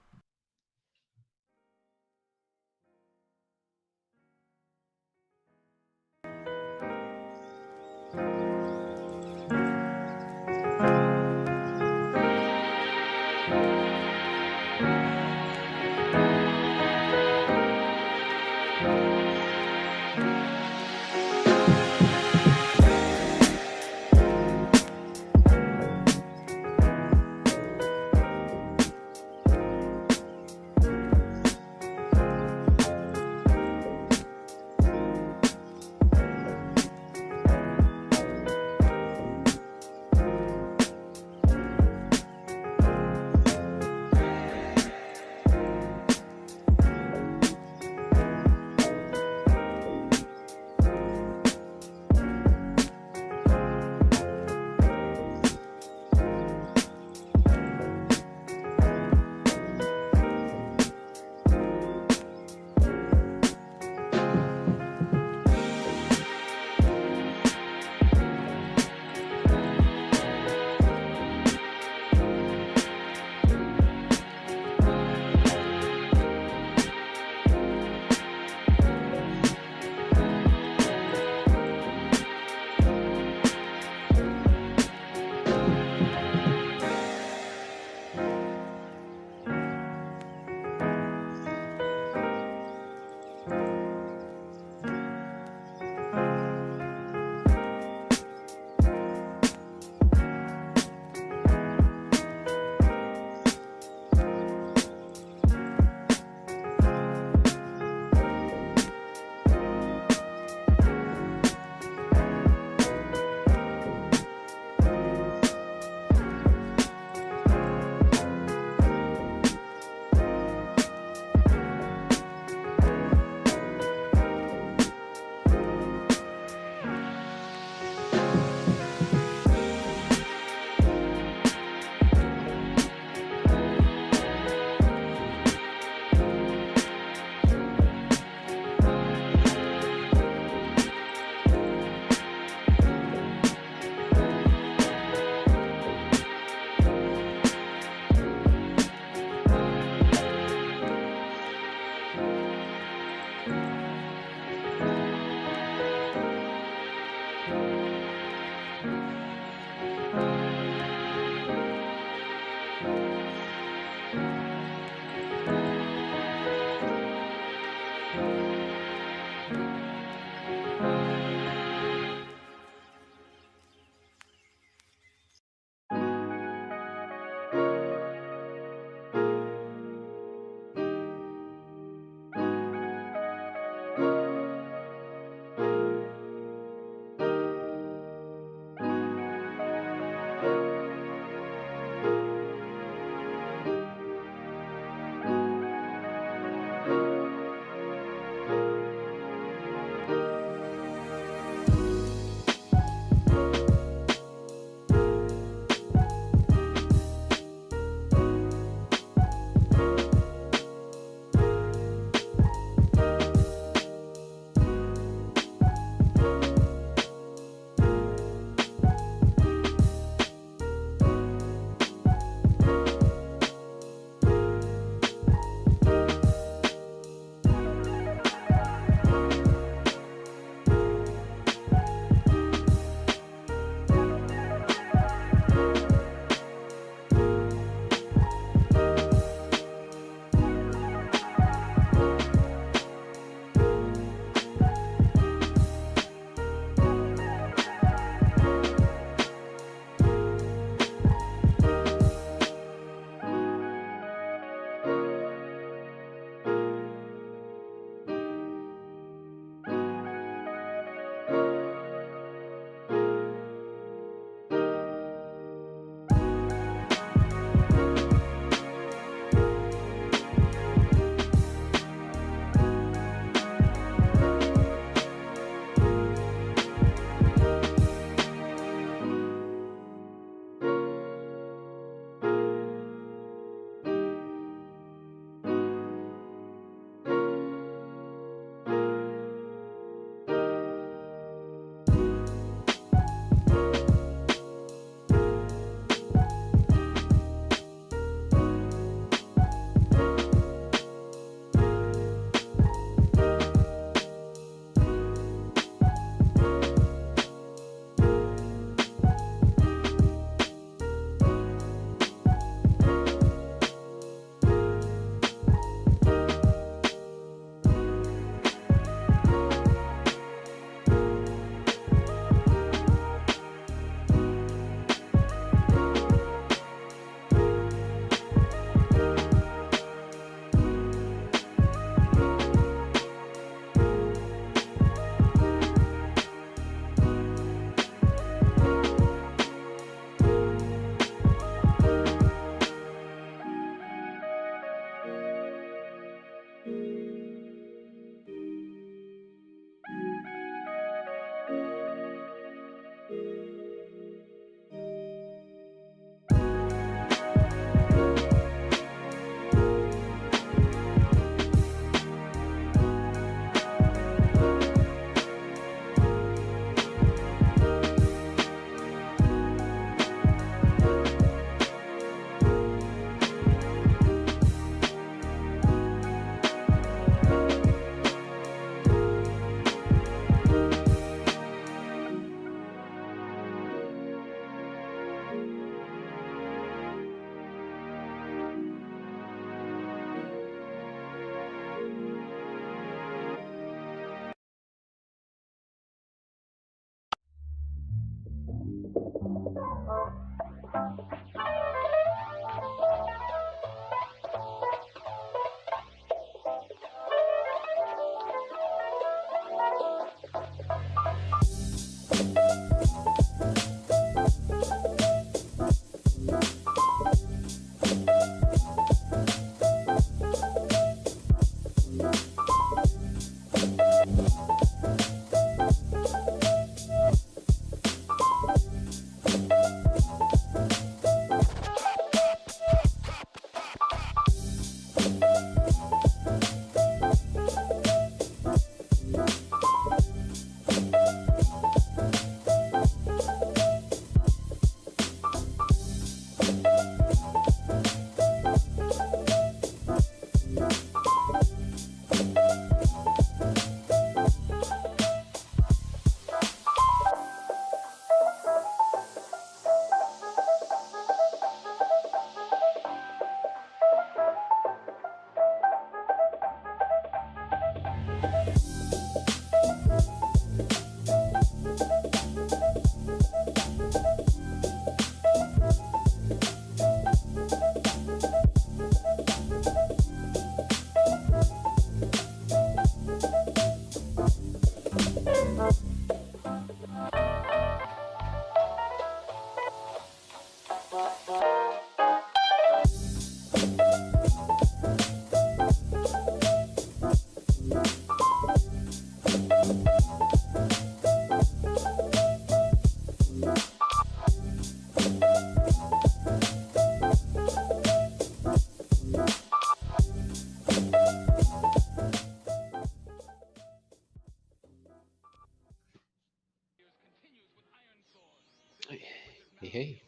Hey.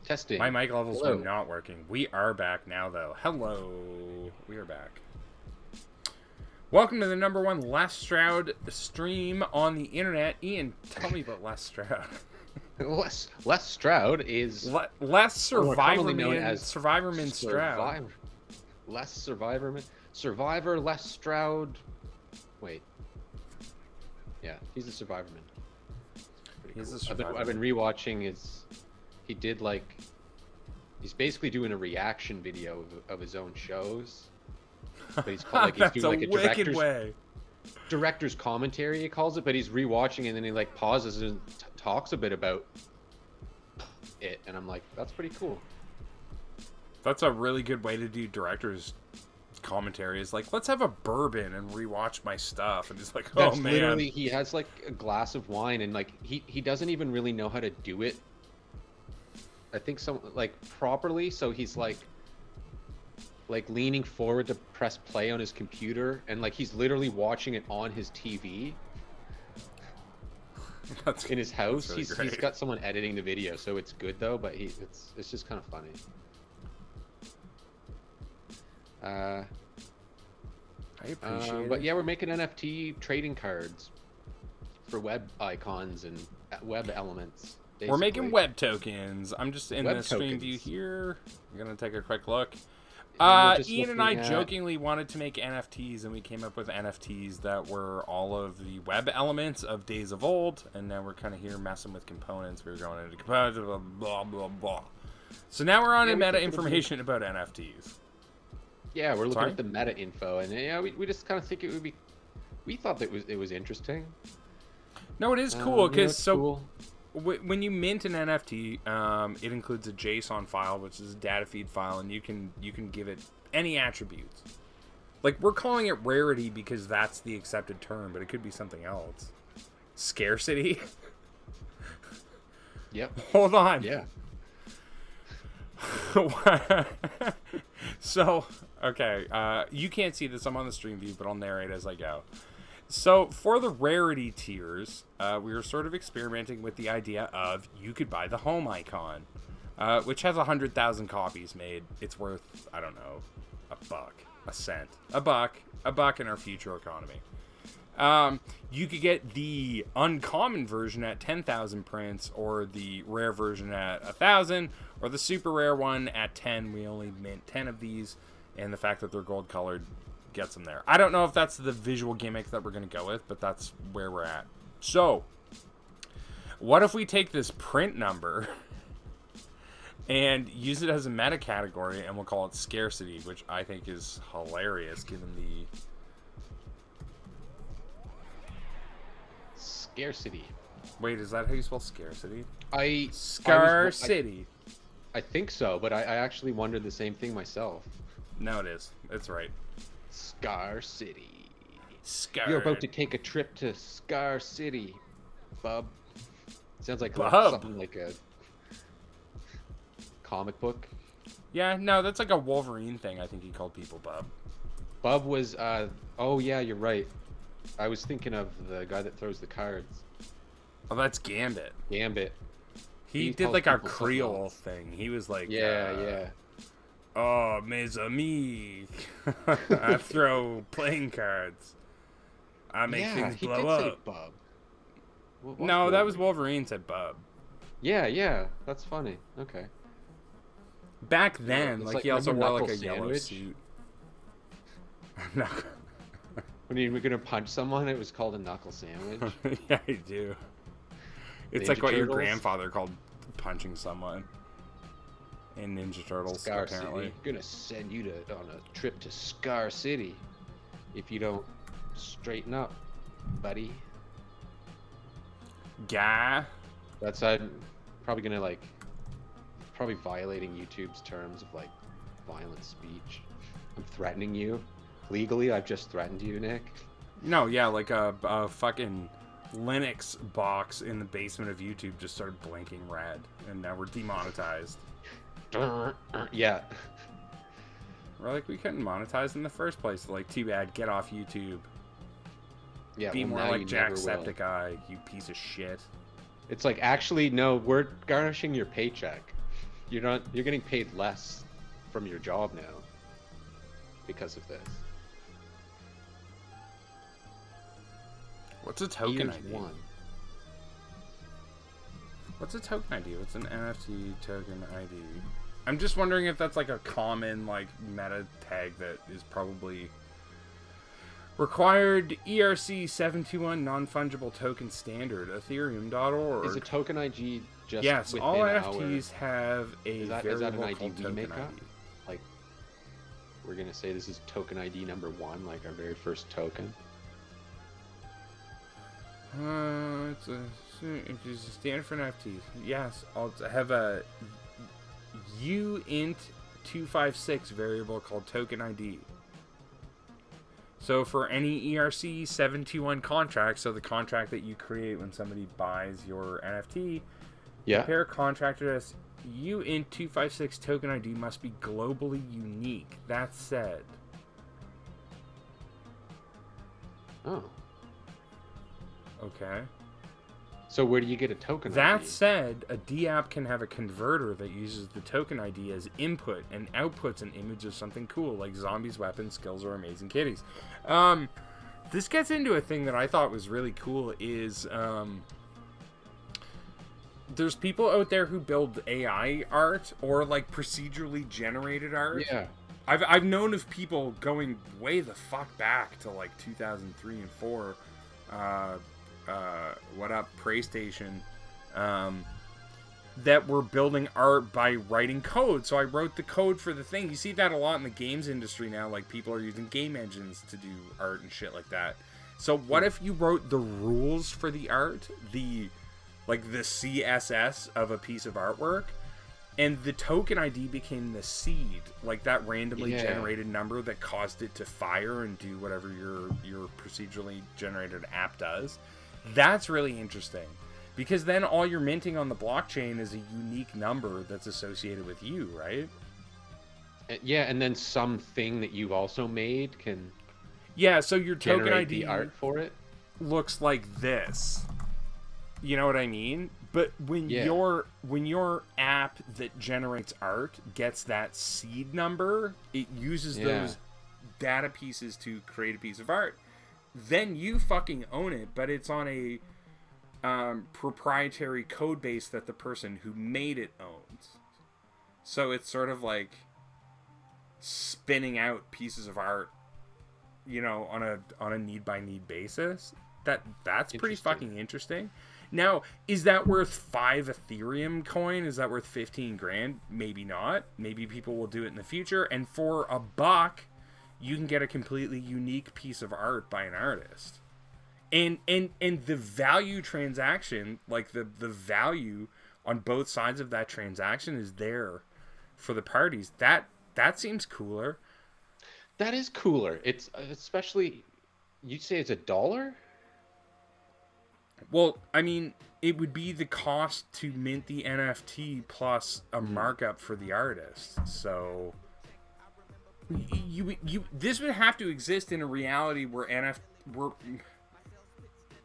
Testing. My mic levels Hello. were not working. We are back now, though. Hello. We are back. Welcome to the _1 Les Stroud stream on the internet. Ian, tell me about Les Stroud. Les Stroud is Les commonly known Survivorman, as Survivorman Stroud. Survivor Les Stroud. Wait. Yeah, he's a Survivorman. He's a I've Survivorman. been rewatching his. He did like. He's basically doing a reaction video of his own shows. But he's called, like, he's That's doing like a wicked way. director's commentary, he calls it, but he's rewatching and then he like pauses and talks a bit about it, and I'm like, that's pretty cool. That's a really good way to do director's commentary. Is like, let's have a bourbon and rewatch my stuff, and he's like, oh That's man, literally, he has like a glass of wine and like he doesn't even really know how to do it, I think, some like properly, so he's like leaning forward to press play on his computer, and like he's literally watching it on his TV. That's in his house. really He's great. got someone editing the video, so it's good though, but it's just kind of funny. I appreciate But it. yeah, we're making NFT trading cards for web icons and web elements. We're making basically. web tokens. I'm just in Web the stream tokens. view here. I'm gonna take a quick look. And we're just Ian and I looking at- jokingly wanted to make NFTs, and we came up with NFTs that were all of the web elements of Days of Old, and now we're kind of here messing with components. We were going into components, blah, blah, blah, blah. So now we're on Yeah, to we meta took it a bit. information about NFTs. Yeah, we're looking Sorry? at the meta info, and yeah, we just kind of think it would be. We thought that it was interesting. No, it is cool Yeah, because it's so. cool. When you mint an NFT, it includes a JSON file, which is a data feed file, and you can give it any attributes. Like, we're calling it rarity because that's the accepted term, but it could be something else. Scarcity. Yep. Hold on. Yeah. So, okay, you can't see this. I'm on the stream view, but I'll narrate as I go. So, for the rarity tiers, we were sort of experimenting with the idea of you could buy the home icon, which has 100,000 copies made. It's worth, I don't know, $1, a cent, a buck in our future economy. You could get the uncommon version at 10,000 prints, or the rare version at 1,000, or the super rare one at 10. We only mint 10 of these, and the fact that they're gold colored gets them there. I don't know if that's the visual gimmick that we're going to go with, but that's where we're at. So, What if we take this print number and use it as a meta category, and we'll call it scarcity, which I think is hilarious given the Scarcity. Wait, is that how you spell scarcity? Scarcity. I think so, but I actually wondered the same thing myself. No, it is. It's right. Scar City. Scar. You're about to take a trip to Scar City, bub. Sounds like Bub. something like a comic book. Yeah, no, that's like a Wolverine thing. I think he called people bub. Bub was, oh yeah, you're right. I was thinking of the guy that throws the cards. Oh, that's Gambit. Gambit. He did calls like our people something Creole else. thing. He was like, Yeah. Oh, mes amis. I throw playing cards. I make things he blow did up. say Bub. What No, that was Wolverine? Wolverine said bub. Yeah, that's funny. Okay. Back then, it's like like- he also remember wore like a Knuckle yellow Sandwich? suit. No. When you were gonna punch someone, it was called a knuckle sandwich. Yeah, I do. It's Ninja like what your Turtles? grandfather called punching someone in Ninja Turtles, Scar apparently. City. Gonna send you on a trip to Scar City if you don't straighten up, buddy. Guy. That's probably gonna probably violating YouTube's terms of like violent speech. I'm threatening you. Legally, I've just threatened you, Nick. No, yeah, like a fucking Linux box in the basement of YouTube just started blinking red, and now we're demonetized. Yeah. We're like, we couldn't monetize in the first place. Like, too bad, get off YouTube. Yeah. Be well, more now like you never will. Jacksepticeye, you piece of shit. It's like, actually, no, we're garnishing your paycheck. You're getting paid less from your job now because of this. What's a token Here's ID? one. What's a token ID? What's an NFT token ID? I'm just wondering if that's like a common like meta tag that is probably required ERC 721 non-fungible token standard Ethereum.org. Is a token ID just Yes, within all our... NFTs have a Is that variable an ID called we token make ID. up? Like, we're gonna say this is token ID number 1, like our very first token. It's a standard for NFTs. Yes, I'll have a uint256 variable called token ID. So for any ERC 721 contract, so the contract that you create when somebody buys your NFT, Yeah. pair contract address uint256 token ID must be globally unique. That said, Oh. okay. So where do you get a token That ID? said, a DApp can have a converter that uses the token ID as input and outputs an image of something cool, like zombies, weapons, skills, or amazing kitties. This gets into a thing that I thought was really cool is there's people out there who build AI art or like procedurally generated art. Yeah. I've known of people going way the fuck back to like 2003 and 4. What up, PlayStation? That were building art by writing code. So I wrote the code for the thing. You see that a lot in the games industry now. Like people are using game engines to do art and shit like that. So what if you wrote the rules for the art, the CSS of a piece of artwork, and the token ID became the seed, like that randomly generated number that caused it to fire and do whatever your procedurally generated app does. That's really interesting. Because then all you're minting on the blockchain is a unique number that's associated with you, right? Yeah, and then something that you've also made can Yeah, so your token generate ID the art for it. looks like this. You know what I mean? But when your app that generates art gets that seed number, it uses those data pieces to create a piece of art. Then you fucking own it, but it's on a proprietary code base that the person who made it owns. So it's sort of like spinning out pieces of art, you know, on a need by need basis. That's pretty fucking interesting. Now, is that worth 5 Ethereum coin? Is that worth 15 grand? Maybe not. Maybe people will do it in the future. And for $1, you can get a completely unique piece of art by an artist. And the value transaction, like the value on both sides of that transaction is there for the parties. That seems cooler. That is cooler. It's especially, you'd say it's $1? Well, I mean, it would be the cost to mint the NFT plus a markup for the artist. So you this would have to exist in a reality where we're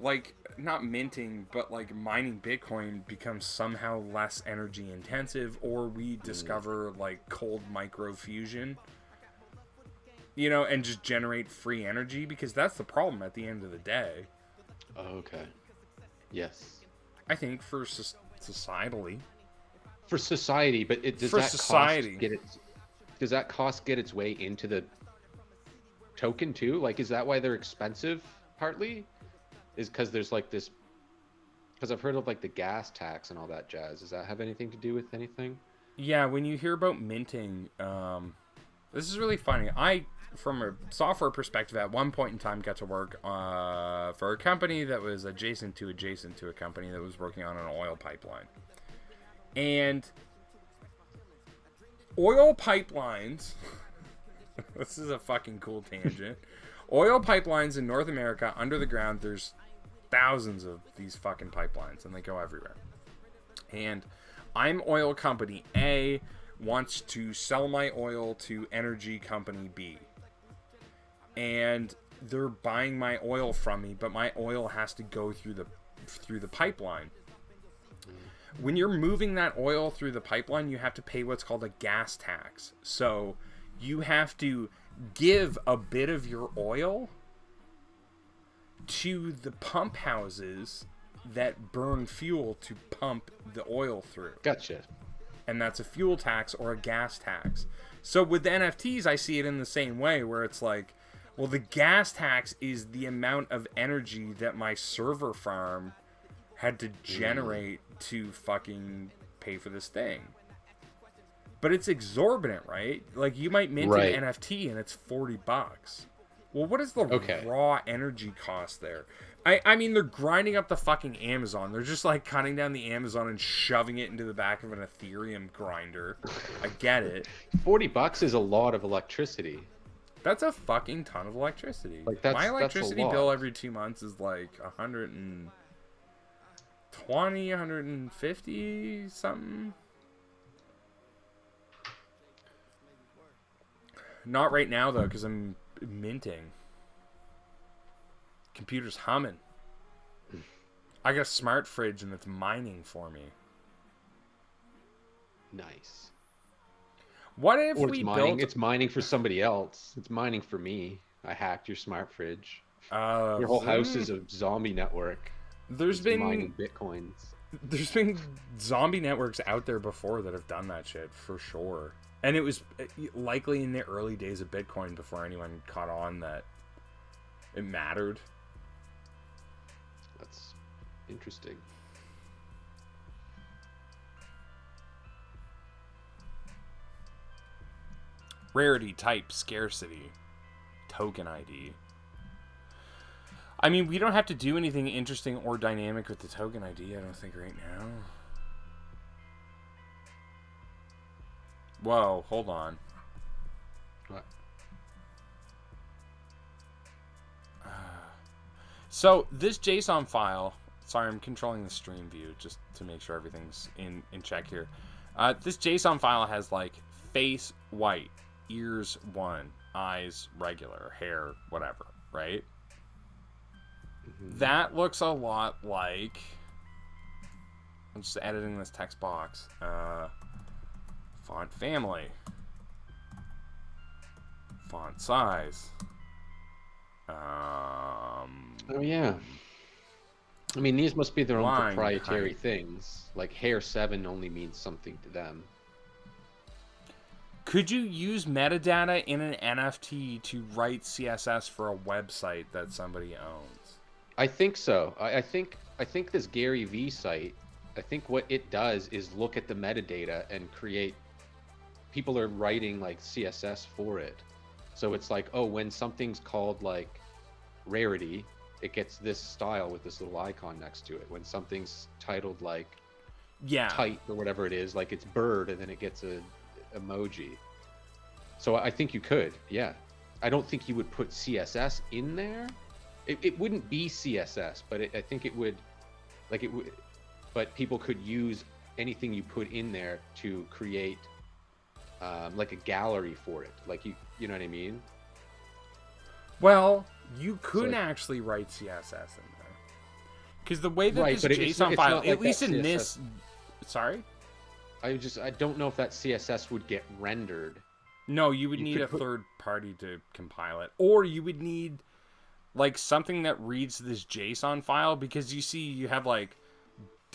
like not minting, but like mining Bitcoin becomes somehow less energy intensive, or we discover like cold micro fusion, you know, and just generate free energy, because that's the problem at the end of the day. Okay. Yes. I think for societally. For society, but does that cost get its way into the token too? Like, is that why they're expensive? Partly, is because there's like this. Because I've heard of like the gas tax and all that jazz. Does that have anything to do with anything? Yeah, when you hear about minting, this is really funny. I, from a software perspective, at one point in time got to work for a company that was adjacent to a company that was working on an oil pipeline. And oil pipelines, this is a fucking cool tangent. Oil pipelines in North America, under the ground, there's thousands of these fucking pipelines, and they go everywhere. And I'm oil company A, wants to sell my oil to energy company B. And they're buying my oil from me, but my oil has to go through the pipeline. When you're moving that oil through the pipeline, you have to pay what's called a gas tax. So you have to give a bit of your oil to the pump houses that burn fuel to pump the oil through. Gotcha. And that's a fuel tax or a gas tax. So with the NFTs, I see it in the same way, where it's like, well, the gas tax is the amount of energy that my server farm had to generate to fucking pay for this thing. But it's exorbitant, right? Like, you might mint an NFT and it's $40. Well, what is the raw energy cost there? I mean, they're grinding up the fucking Amazon. They're just like cutting down the Amazon and shoving it into the back of an Ethereum grinder. I get it. $40 is a lot of electricity. That's a fucking ton of electricity. Like, my electricity bill every 2 months is like 120, 150 something. Not right now though, because I'm minting. Computer's humming. I got a smart fridge and it's mining for me. Nice. What if or we mining, built... It's mining for somebody else. It's mining for me. I hacked your smart fridge. Your whole house is a zombie network. There's been mining bitcoins. There's been zombie networks out there before that have done that shit for sure. And it was likely in the early days of Bitcoin before anyone caught on that it mattered. That's interesting. Rarity, type, scarcity, token ID. I mean, we don't have to do anything interesting or dynamic with the token ID, I don't think, right now. Whoa, hold on. What? So, this JSON file... Sorry, I'm controlling the stream view just to make sure everything's in check here. This JSON file has, like, face white, ears 1, eyes regular, hair whatever, right? Mm-hmm. That looks a lot like... I'm just editing this text box. Font family. Font size. Oh, yeah. I mean, these must be their own proprietary things. Like, hair 7 only means something to them. Could you use metadata in an NFT to write CSS for a website that somebody owns? I think so. I think I think this Gary V site, I think what it does is look at the metadata and create. People are writing like CSS for it, so it's like, oh, when something's called like rarity, it gets this style with this little icon next to it. When something's titled like tight or whatever it is, like it's bird, and then it gets a emoji. So I think you could, yeah. I don't think you would put CSS in there. It wouldn't be CSS, but I think it would, like it would, but people could use anything you put in there to create like a gallery for it. Like you know what I mean? Well, you could actually write CSS in there. Because the way that this JSON file, at least in this... Sorry? I don't know if that CSS would get rendered. No, you would need a third party to compile it. Or you would need like something that reads this JSON file, because you see you have like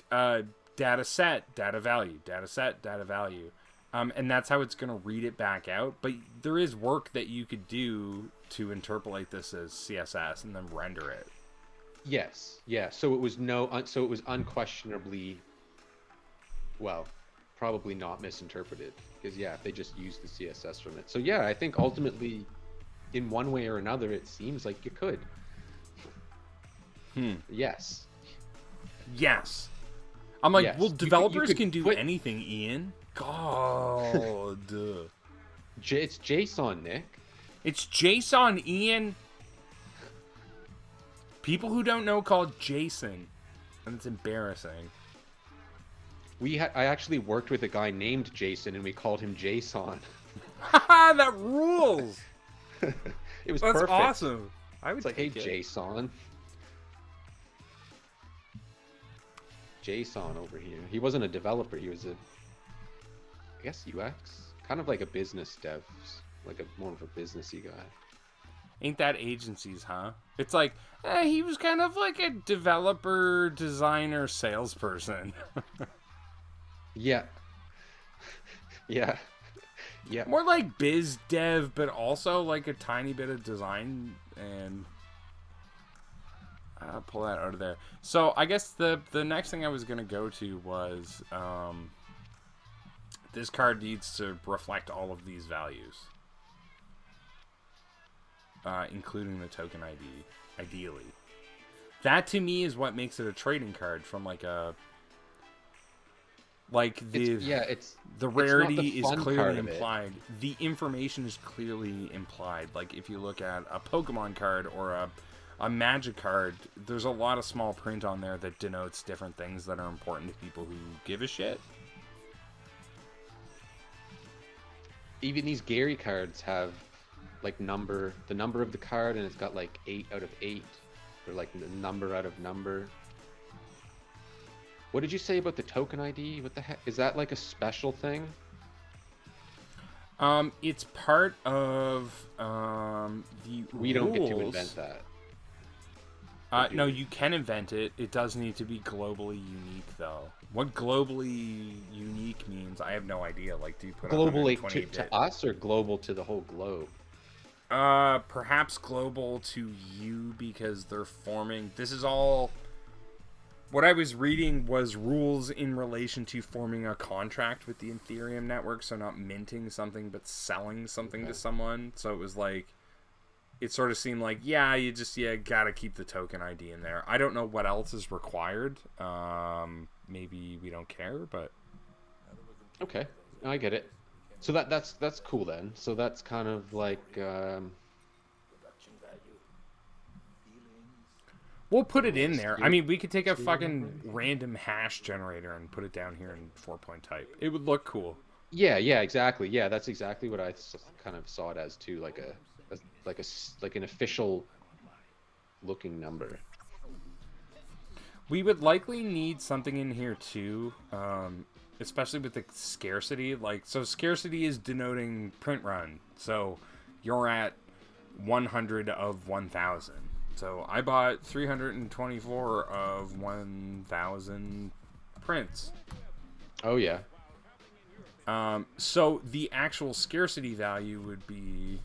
data set, data value, data set, data value. And that's how it's going to read it back out. But there is work that you could do to interpolate this as CSS and then render it. Yes. Yeah. So it was unquestionably, well, probably not misinterpreted, because yeah, if they just used the CSS from it. So yeah, I think ultimately, in one way or another, it seems like you could. Yes. Yes. I'm like, yes. Well, developers can do anything, Ian. God. It's JSON, Nick. It's JSON, Ian. People who don't know call it Jason, and it's embarrassing. I actually worked with a guy named Jason, and we called him JSON. Haha, that rules. It was That's perfect. Awesome. I would it's like, hey, JSON. JSON over here. He wasn't a developer. He was I guess UX, kind of like a business dev, like more of a businessy guy. Ain't that agencies, huh? It's like, he was kind of like a developer, designer, salesperson. Yeah. Yeah. Yeah. More like biz dev, but also like a tiny bit of design, and I'll pull that out of there. So I guess the next thing I was going to go to was this card needs to reflect all of these values. Including the token ID, ideally. That to me is what makes it a trading card from like a... Like the rarity is clearly implied. The information is clearly implied. Like if you look at a Pokemon card or a Magic card, there's a lot of small print on there that denotes different things that are important to people who give a shit. Even these Gary cards have like the number of the card, and it's got like 8 out of 8, or like the number out of number. What did you say about the token ID? What the heck? Is that like a special thing? It's part of the We rules. don't get to invent that. No, you can invent it. It does need to be globally unique, though. What globally unique means, I have no idea. Like, do you put globally to us, or global to the whole globe? Perhaps global to you, because they're forming... This is all... What I was reading was rules in relation to forming a contract with the Ethereum network, so not minting something, but selling something to someone. So it was like... It sort of seemed like, you gotta keep the token ID in there. I don't know what else is required. Maybe we don't care, but... Okay, I get it. So that's cool then. So that's kind of like... We'll put it in there. I mean, we could take a fucking random hash generator and put it down here in 4-point type. It would look cool. Yeah, exactly. Yeah, that's exactly what I kind of saw it as too, like an official looking number. We would likely need something in here too, especially with the scarcity. So scarcity is denoting print run. So you're at 100 of 1,000. So I bought 324 of 1,000 prints. Oh yeah. So the actual scarcity value would be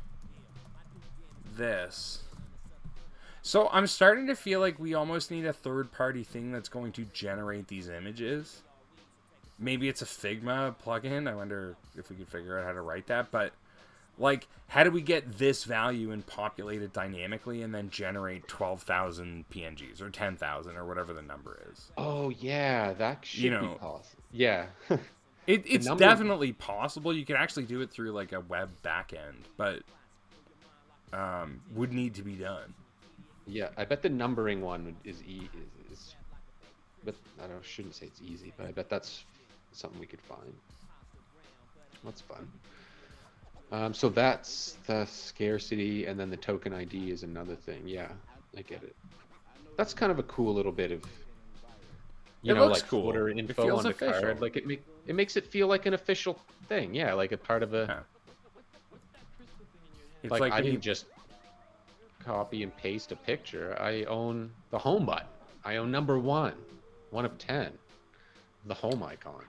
this. So I'm starting to feel like we almost need a third-party thing that's going to generate these images. Maybe it's a Figma plugin. I wonder if we could figure out how to write that. But, like, how do we get this value and populate it dynamically and then generate 12,000 PNGs or 10,000 or whatever the number is? Oh, yeah, that should be possible. Yeah. It's definitely possible. You could actually do it through, like, a web backend, but would need to be done. Yeah, I bet the numbering one is but I shouldn't say it's easy, but I bet that's something we could find. That's fun. So that's the scarcity, and then the token ID is another thing. Yeah, I get it. That's kind of a cool little bit of, It looks like cool. footer It info feels on the official. card. Like it makes it feel like an official thing. Yeah, like a part of a. Yeah. It's Like I when didn't just copy and paste a picture. I own the home button. I own number 1 of 10, the home icon.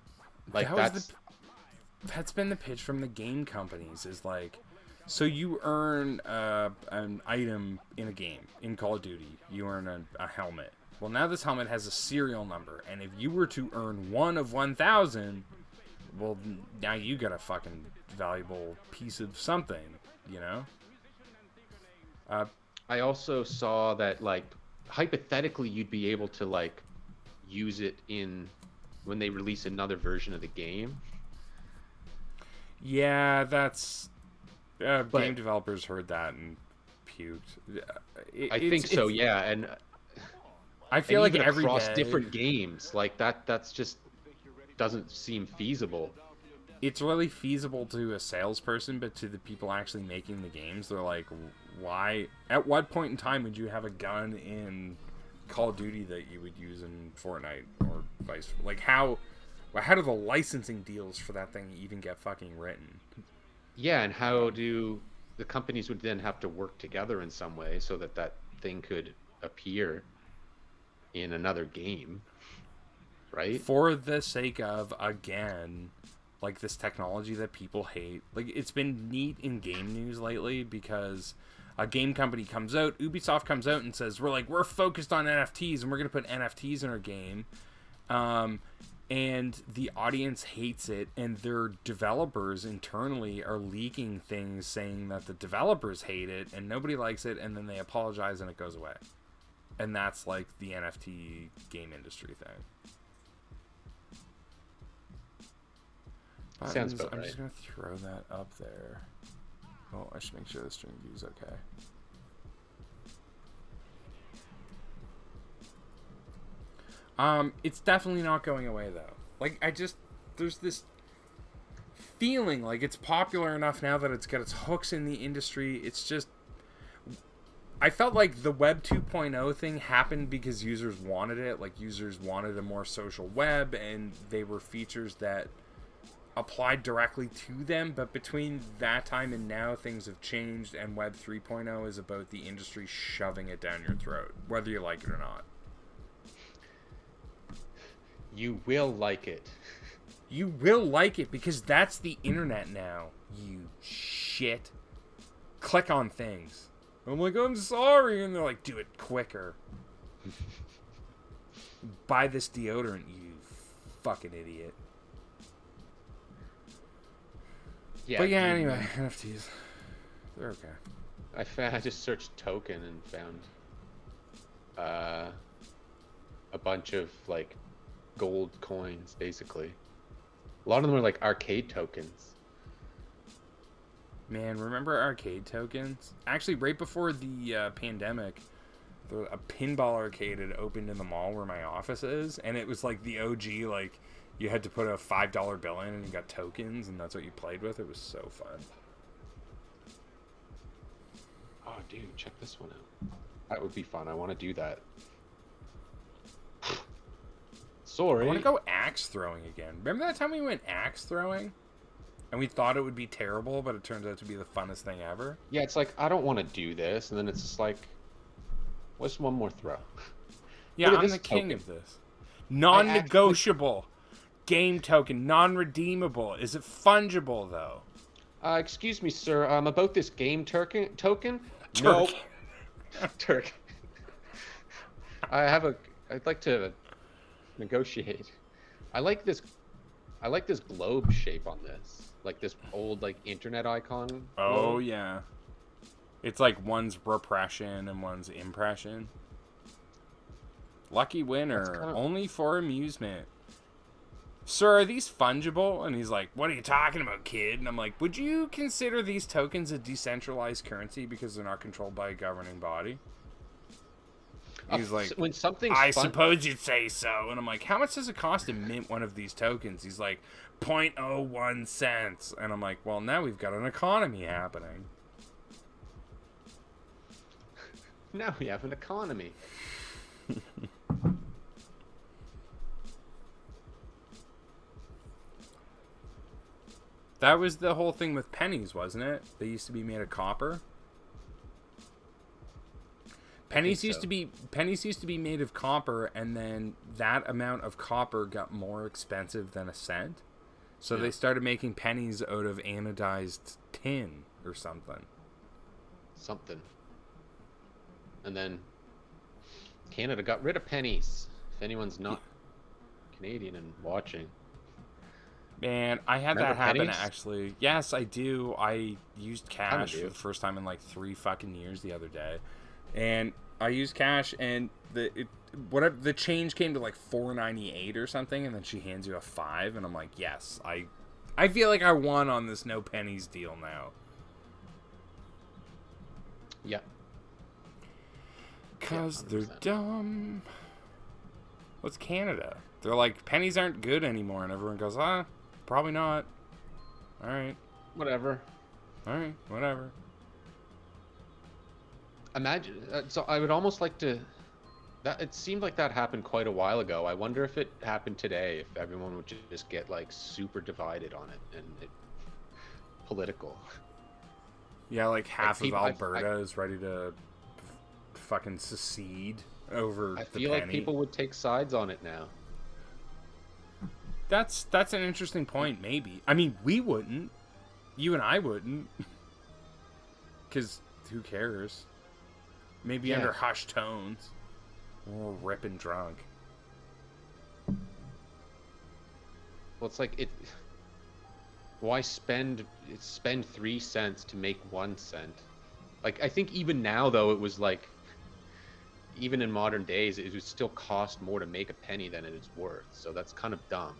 Like that's been the pitch from the game companies, is like, so you earn an item in a game, in Call of Duty, you earn a helmet. Well, now this helmet has a serial number, and if you were to earn 1 of 1,000, well, now you got a fucking valuable piece of something, you know? I also saw that, like, hypothetically you'd be able to, like, use it when they release another version of the game. Yeah, that's game developers heard that and puked. I think so, yeah, and I feel like even every across day, different games, like that's just doesn't seem feasible. it's really feasible to a salesperson, but to the people actually making the games, they're like, why? At what point in time would you have a gun in Call of Duty that you would use in Fortnite or vice? Like, how do the licensing deals for that thing even get fucking written? Yeah, and how do the companies would then have to work together in some way so that that thing could appear in another game, right? For the sake of, again, like, this technology that people hate. Like, it's been neat in game news lately because a game company comes out, Ubisoft comes out and says, we're focused on NFTs and we're going to put NFTs in our game. And the audience hates it, and their developers internally are leaking things saying that the developers hate it and nobody likes it, and then they apologize and it goes away. And that's like the NFT game industry thing. Sounds about I'm right. just going to throw that up there. Oh, I should make sure the stream view is okay. It's definitely not going away, though. Like, there's this feeling like it's popular enough now that it's got its hooks in the industry. It's just, I felt like the Web 2.0 thing happened because users wanted it. Like, users wanted a more social web, and they were features that applied directly to them. But between that time and now, things have changed, and Web 3.0 is about the industry shoving it down your throat, whether you like it or not. You will like it. You will like it because that's the internet now, you shit. Click on things. I'm like, I'm sorry. And they're like, do it quicker. Buy this deodorant, you fucking idiot. Yeah. But yeah, anyway, NFTs. They're okay. I just searched token and found a bunch of, like, gold coins, basically. A lot of them are like arcade tokens. Man, remember arcade tokens? Actually, right before the pandemic, a pinball arcade had opened in the mall where my office is, and it was like the OG, like, you had to put a $5 bill in and you got tokens, and that's what you played with. It was so fun. Oh, dude, check this one out. That would be fun. I want to do that. Sorry. I want to go axe throwing again. Remember that time we went axe throwing? And we thought it would be terrible, but it turns out to be the funnest thing ever? Yeah, it's like, I don't want to do this, and then it's just like, what's one more throw? Yeah, Look at I'm this the king token. of this. Non-negotiable. Game token. Non-redeemable. Is it fungible, though? Excuse me, sir. About this game token? Turk. Turk. I'd like to negotiate. I like this. I like this globe shape on this, like this old like internet icon. Oh globe. yeah. It's like one's repression and one's impression. Lucky winner, only for amusement. Sir, are these fungible? And he's like, what are you talking about, kid? And I'm like, would you consider these tokens a decentralized currency because they're not controlled by a governing body? He's like, when something's I suppose you'd say so. And I'm like, how much does it cost to mint one of these tokens? He's like, 0.01 cents. And I'm like, well, now we've got an economy happening. Now we have an economy. That was the whole thing with pennies, wasn't it? They used to be made of copper. Pennies used to be made of copper, and then that amount of copper got more expensive than a cent. So they started making pennies out of anodized tin or something. And then Canada got rid of pennies. If anyone's not Canadian and watching. Man, I had Remember that happen pennies? actually. Yes, I do. I used cash do. for the first time in like 3 fucking years the other day. And I used cash, and the change came to like $4.98 or something, and then she hands you a 5, and I'm like, yes, I feel like I won on this no pennies deal now. Yeah. Cause Yeah, they're 100%. dumb. What's Canada? They're like, pennies aren't good anymore, and everyone goes, probably not. Alright. Whatever. Alright, whatever. Imagine. So I would almost like to. That it seemed like that happened quite a while ago. I wonder if it happened today. If everyone would just get like super divided on it and political. Yeah, like half people- of Alberta is ready to fucking secede over I the feel like penny. people would take sides on it now. That's an interesting point, maybe. I mean, we wouldn't. You and I wouldn't. Because who cares? Maybe Yeah. under hushed tones. We're ripping drunk. Well, it's like it. Why spend 3 cents to make 1 cent? Like I think even now though it was like. Even in modern days, it would still cost more to make a penny than it is worth. So that's kind of dumb.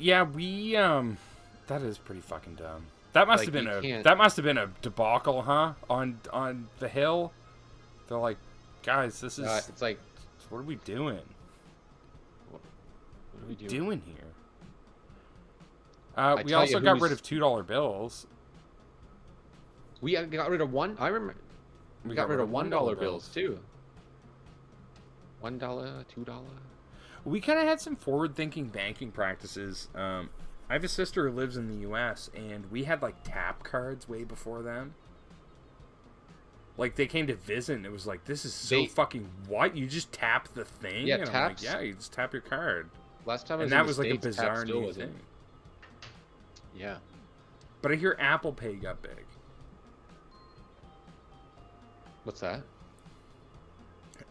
Yeah, we that is pretty fucking dumb. That must Like, have you been can't- that must have been a debacle, huh? On the Hill. They're like, guys, this is It's like, what are we doing? what are we doing? Doing here? I We tell also you got who's- rid of $2 bills. We got rid of one. I remember. We got rid of $1 bills too. $1, $2. We kind of had some forward-thinking banking practices. I have a sister who lives in the U.S., and we had like tap cards way before them. Like they came to visit, and it was like, this is so fucking what? You just tap the thing? Yeah, and I'm taps. like, yeah, you just tap your card. Last time I And was that in was the like a States, tap bizarre still new wasn't. thing. Yeah. But I hear Apple Pay got big. What's that?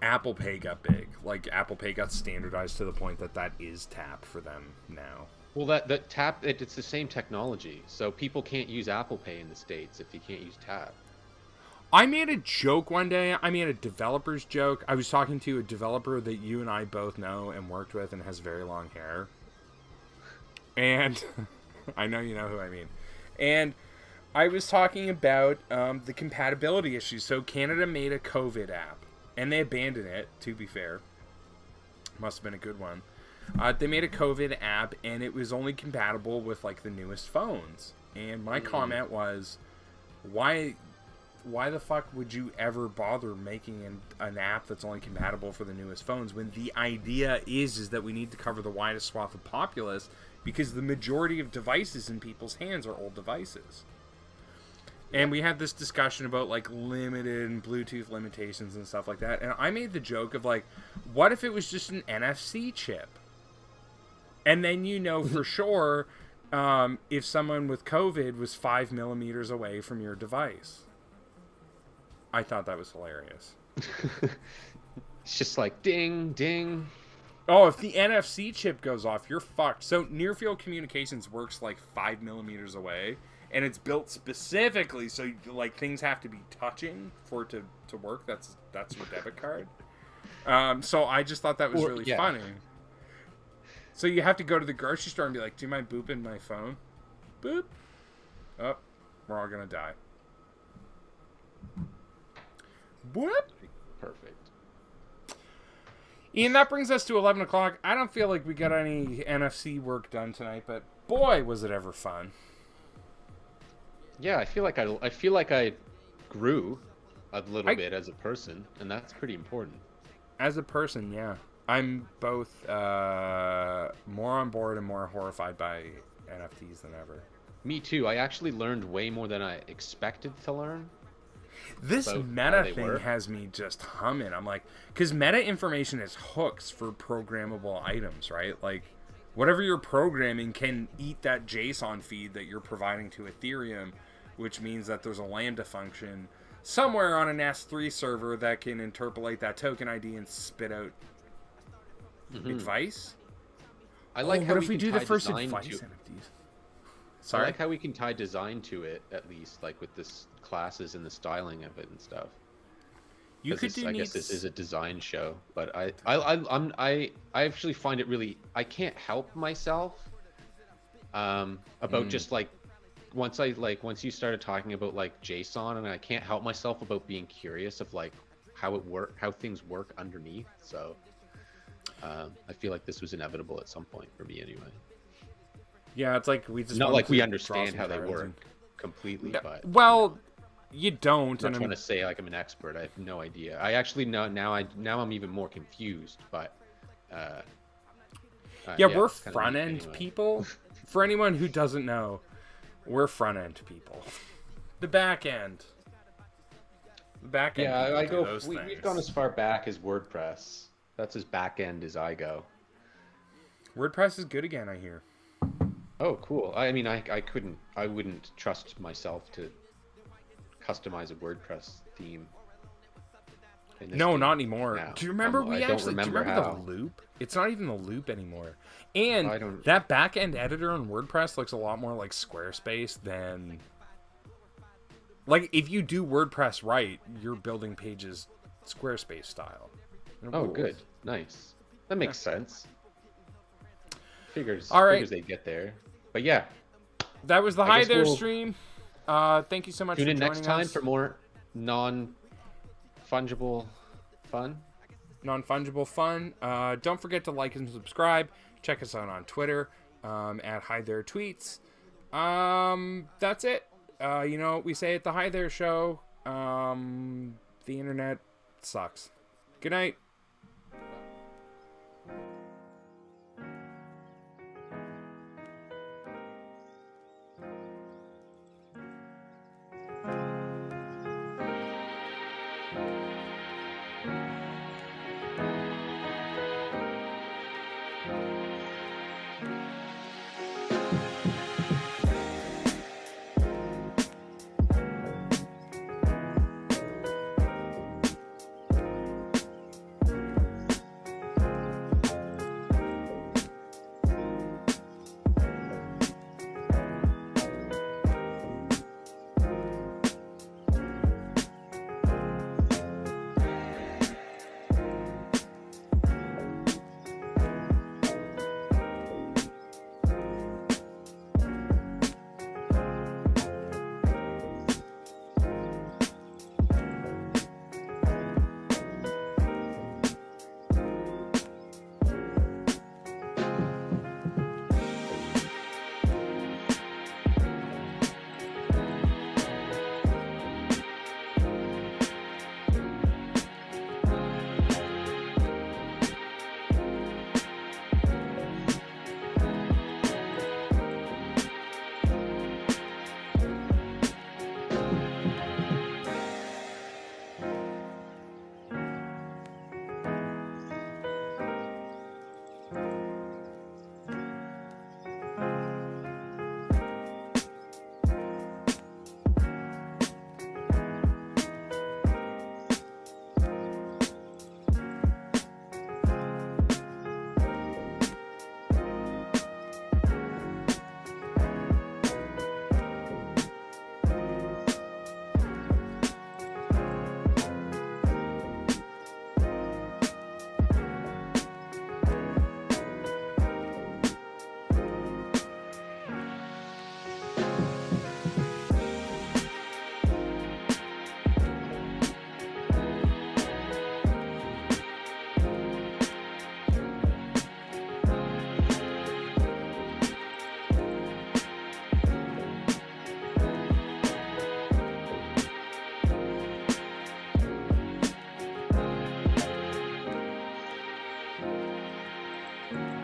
Apple Pay got big. Like Apple Pay got standardized to the point that is tap for them now. Well, that tap it's the same technology, so people can't use Apple Pay in the States if you can't use tap. I made a joke one day. I made a developer's joke. I was talking to a developer that you and I both know and worked with and has very long hair. And I know you know who I mean. And I was talking about the compatibility issues. So Canada made a COVID app. And they abandoned it, to be fair. Must have been a good one. They made a COVID app, and it was only compatible with, like, the newest phones. And my comment was, why the fuck would you ever bother making an app that's only compatible for the newest phones when the idea is that we need to cover the widest swath of populace because the majority of devices in people's hands are old devices. And we had this discussion about, like, limited and Bluetooth limitations and stuff like that. And I made the joke of, like, what if it was just an NFC chip? And then you know for sure if someone with COVID was 5 millimeters away from your device. I thought that was hilarious. It's just like ding, ding. Oh, if the NFC chip goes off, you're fucked. So near field communications works like 5 millimeters away, and it's built specifically so like things have to be touching for it to work. That's your debit card. So I just thought that was really funny. So you have to go to the grocery store and be like, "Do you mind booping my phone?" Boop. Oh, we're all gonna die. Boop. Perfect. Ian, that brings us to 11 o'clock. I don't feel like we got any NFC work done tonight, but boy, was it ever fun. Yeah, I feel like I grew a little bit as a person, and that's pretty important. As a person, yeah. I'm both more on board and more horrified by NFTs than ever. Me too. I actually learned way more than I expected to learn. This meta thing has me just humming. I'm like, because meta information is hooks for programmable items, right? Like, whatever you're programming can eat that JSON feed that you're providing to Ethereum, which means that there's a Lambda function somewhere on an S3 server that can interpolate that token ID and spit out advice. I like how what if we do the first design advice to NFTs? Sorry? I like how we can tie design to it, at least, like with this classes and the styling of it and stuff. You could do I guess this is a design show, but I actually find it really, I can't help myself about just like once you started talking about like JSON, and I can't help myself about being curious of like how things work underneath. So I feel like this was inevitable at some point for me anyway. Yeah, it's like we just not like we understand how they work completely, but well, you don't. I'm not trying to say like I'm an expert. I have no idea. I actually know now. I'm even more confused. But yeah, we're front end people. For anyone who doesn't know, we're front end people. The back end. The back end. Yeah, I go. We've gone as far back as WordPress. That's as back end as I go. WordPress is good again, I hear. Oh, cool. I mean, I wouldn't trust myself to customize a WordPress theme. No, not anymore. Now. Do you remember do you remember the loop? It's not even the loop anymore. And that back-end editor on WordPress looks a lot more like Squarespace than... Like, if you do WordPress right, you're building pages Squarespace style. Oh, good. Nice. That makes sense. Figures they'd get there. But yeah. That was the Hi There stream. Thank you so much for joining us. Tune in next time for more non-fungible fun. Non-fungible fun. Don't forget to like and subscribe. Check us out on Twitter at Hi There Tweets. That's it. You know what we say at the Hi There Show. The internet sucks. Good night. Bye.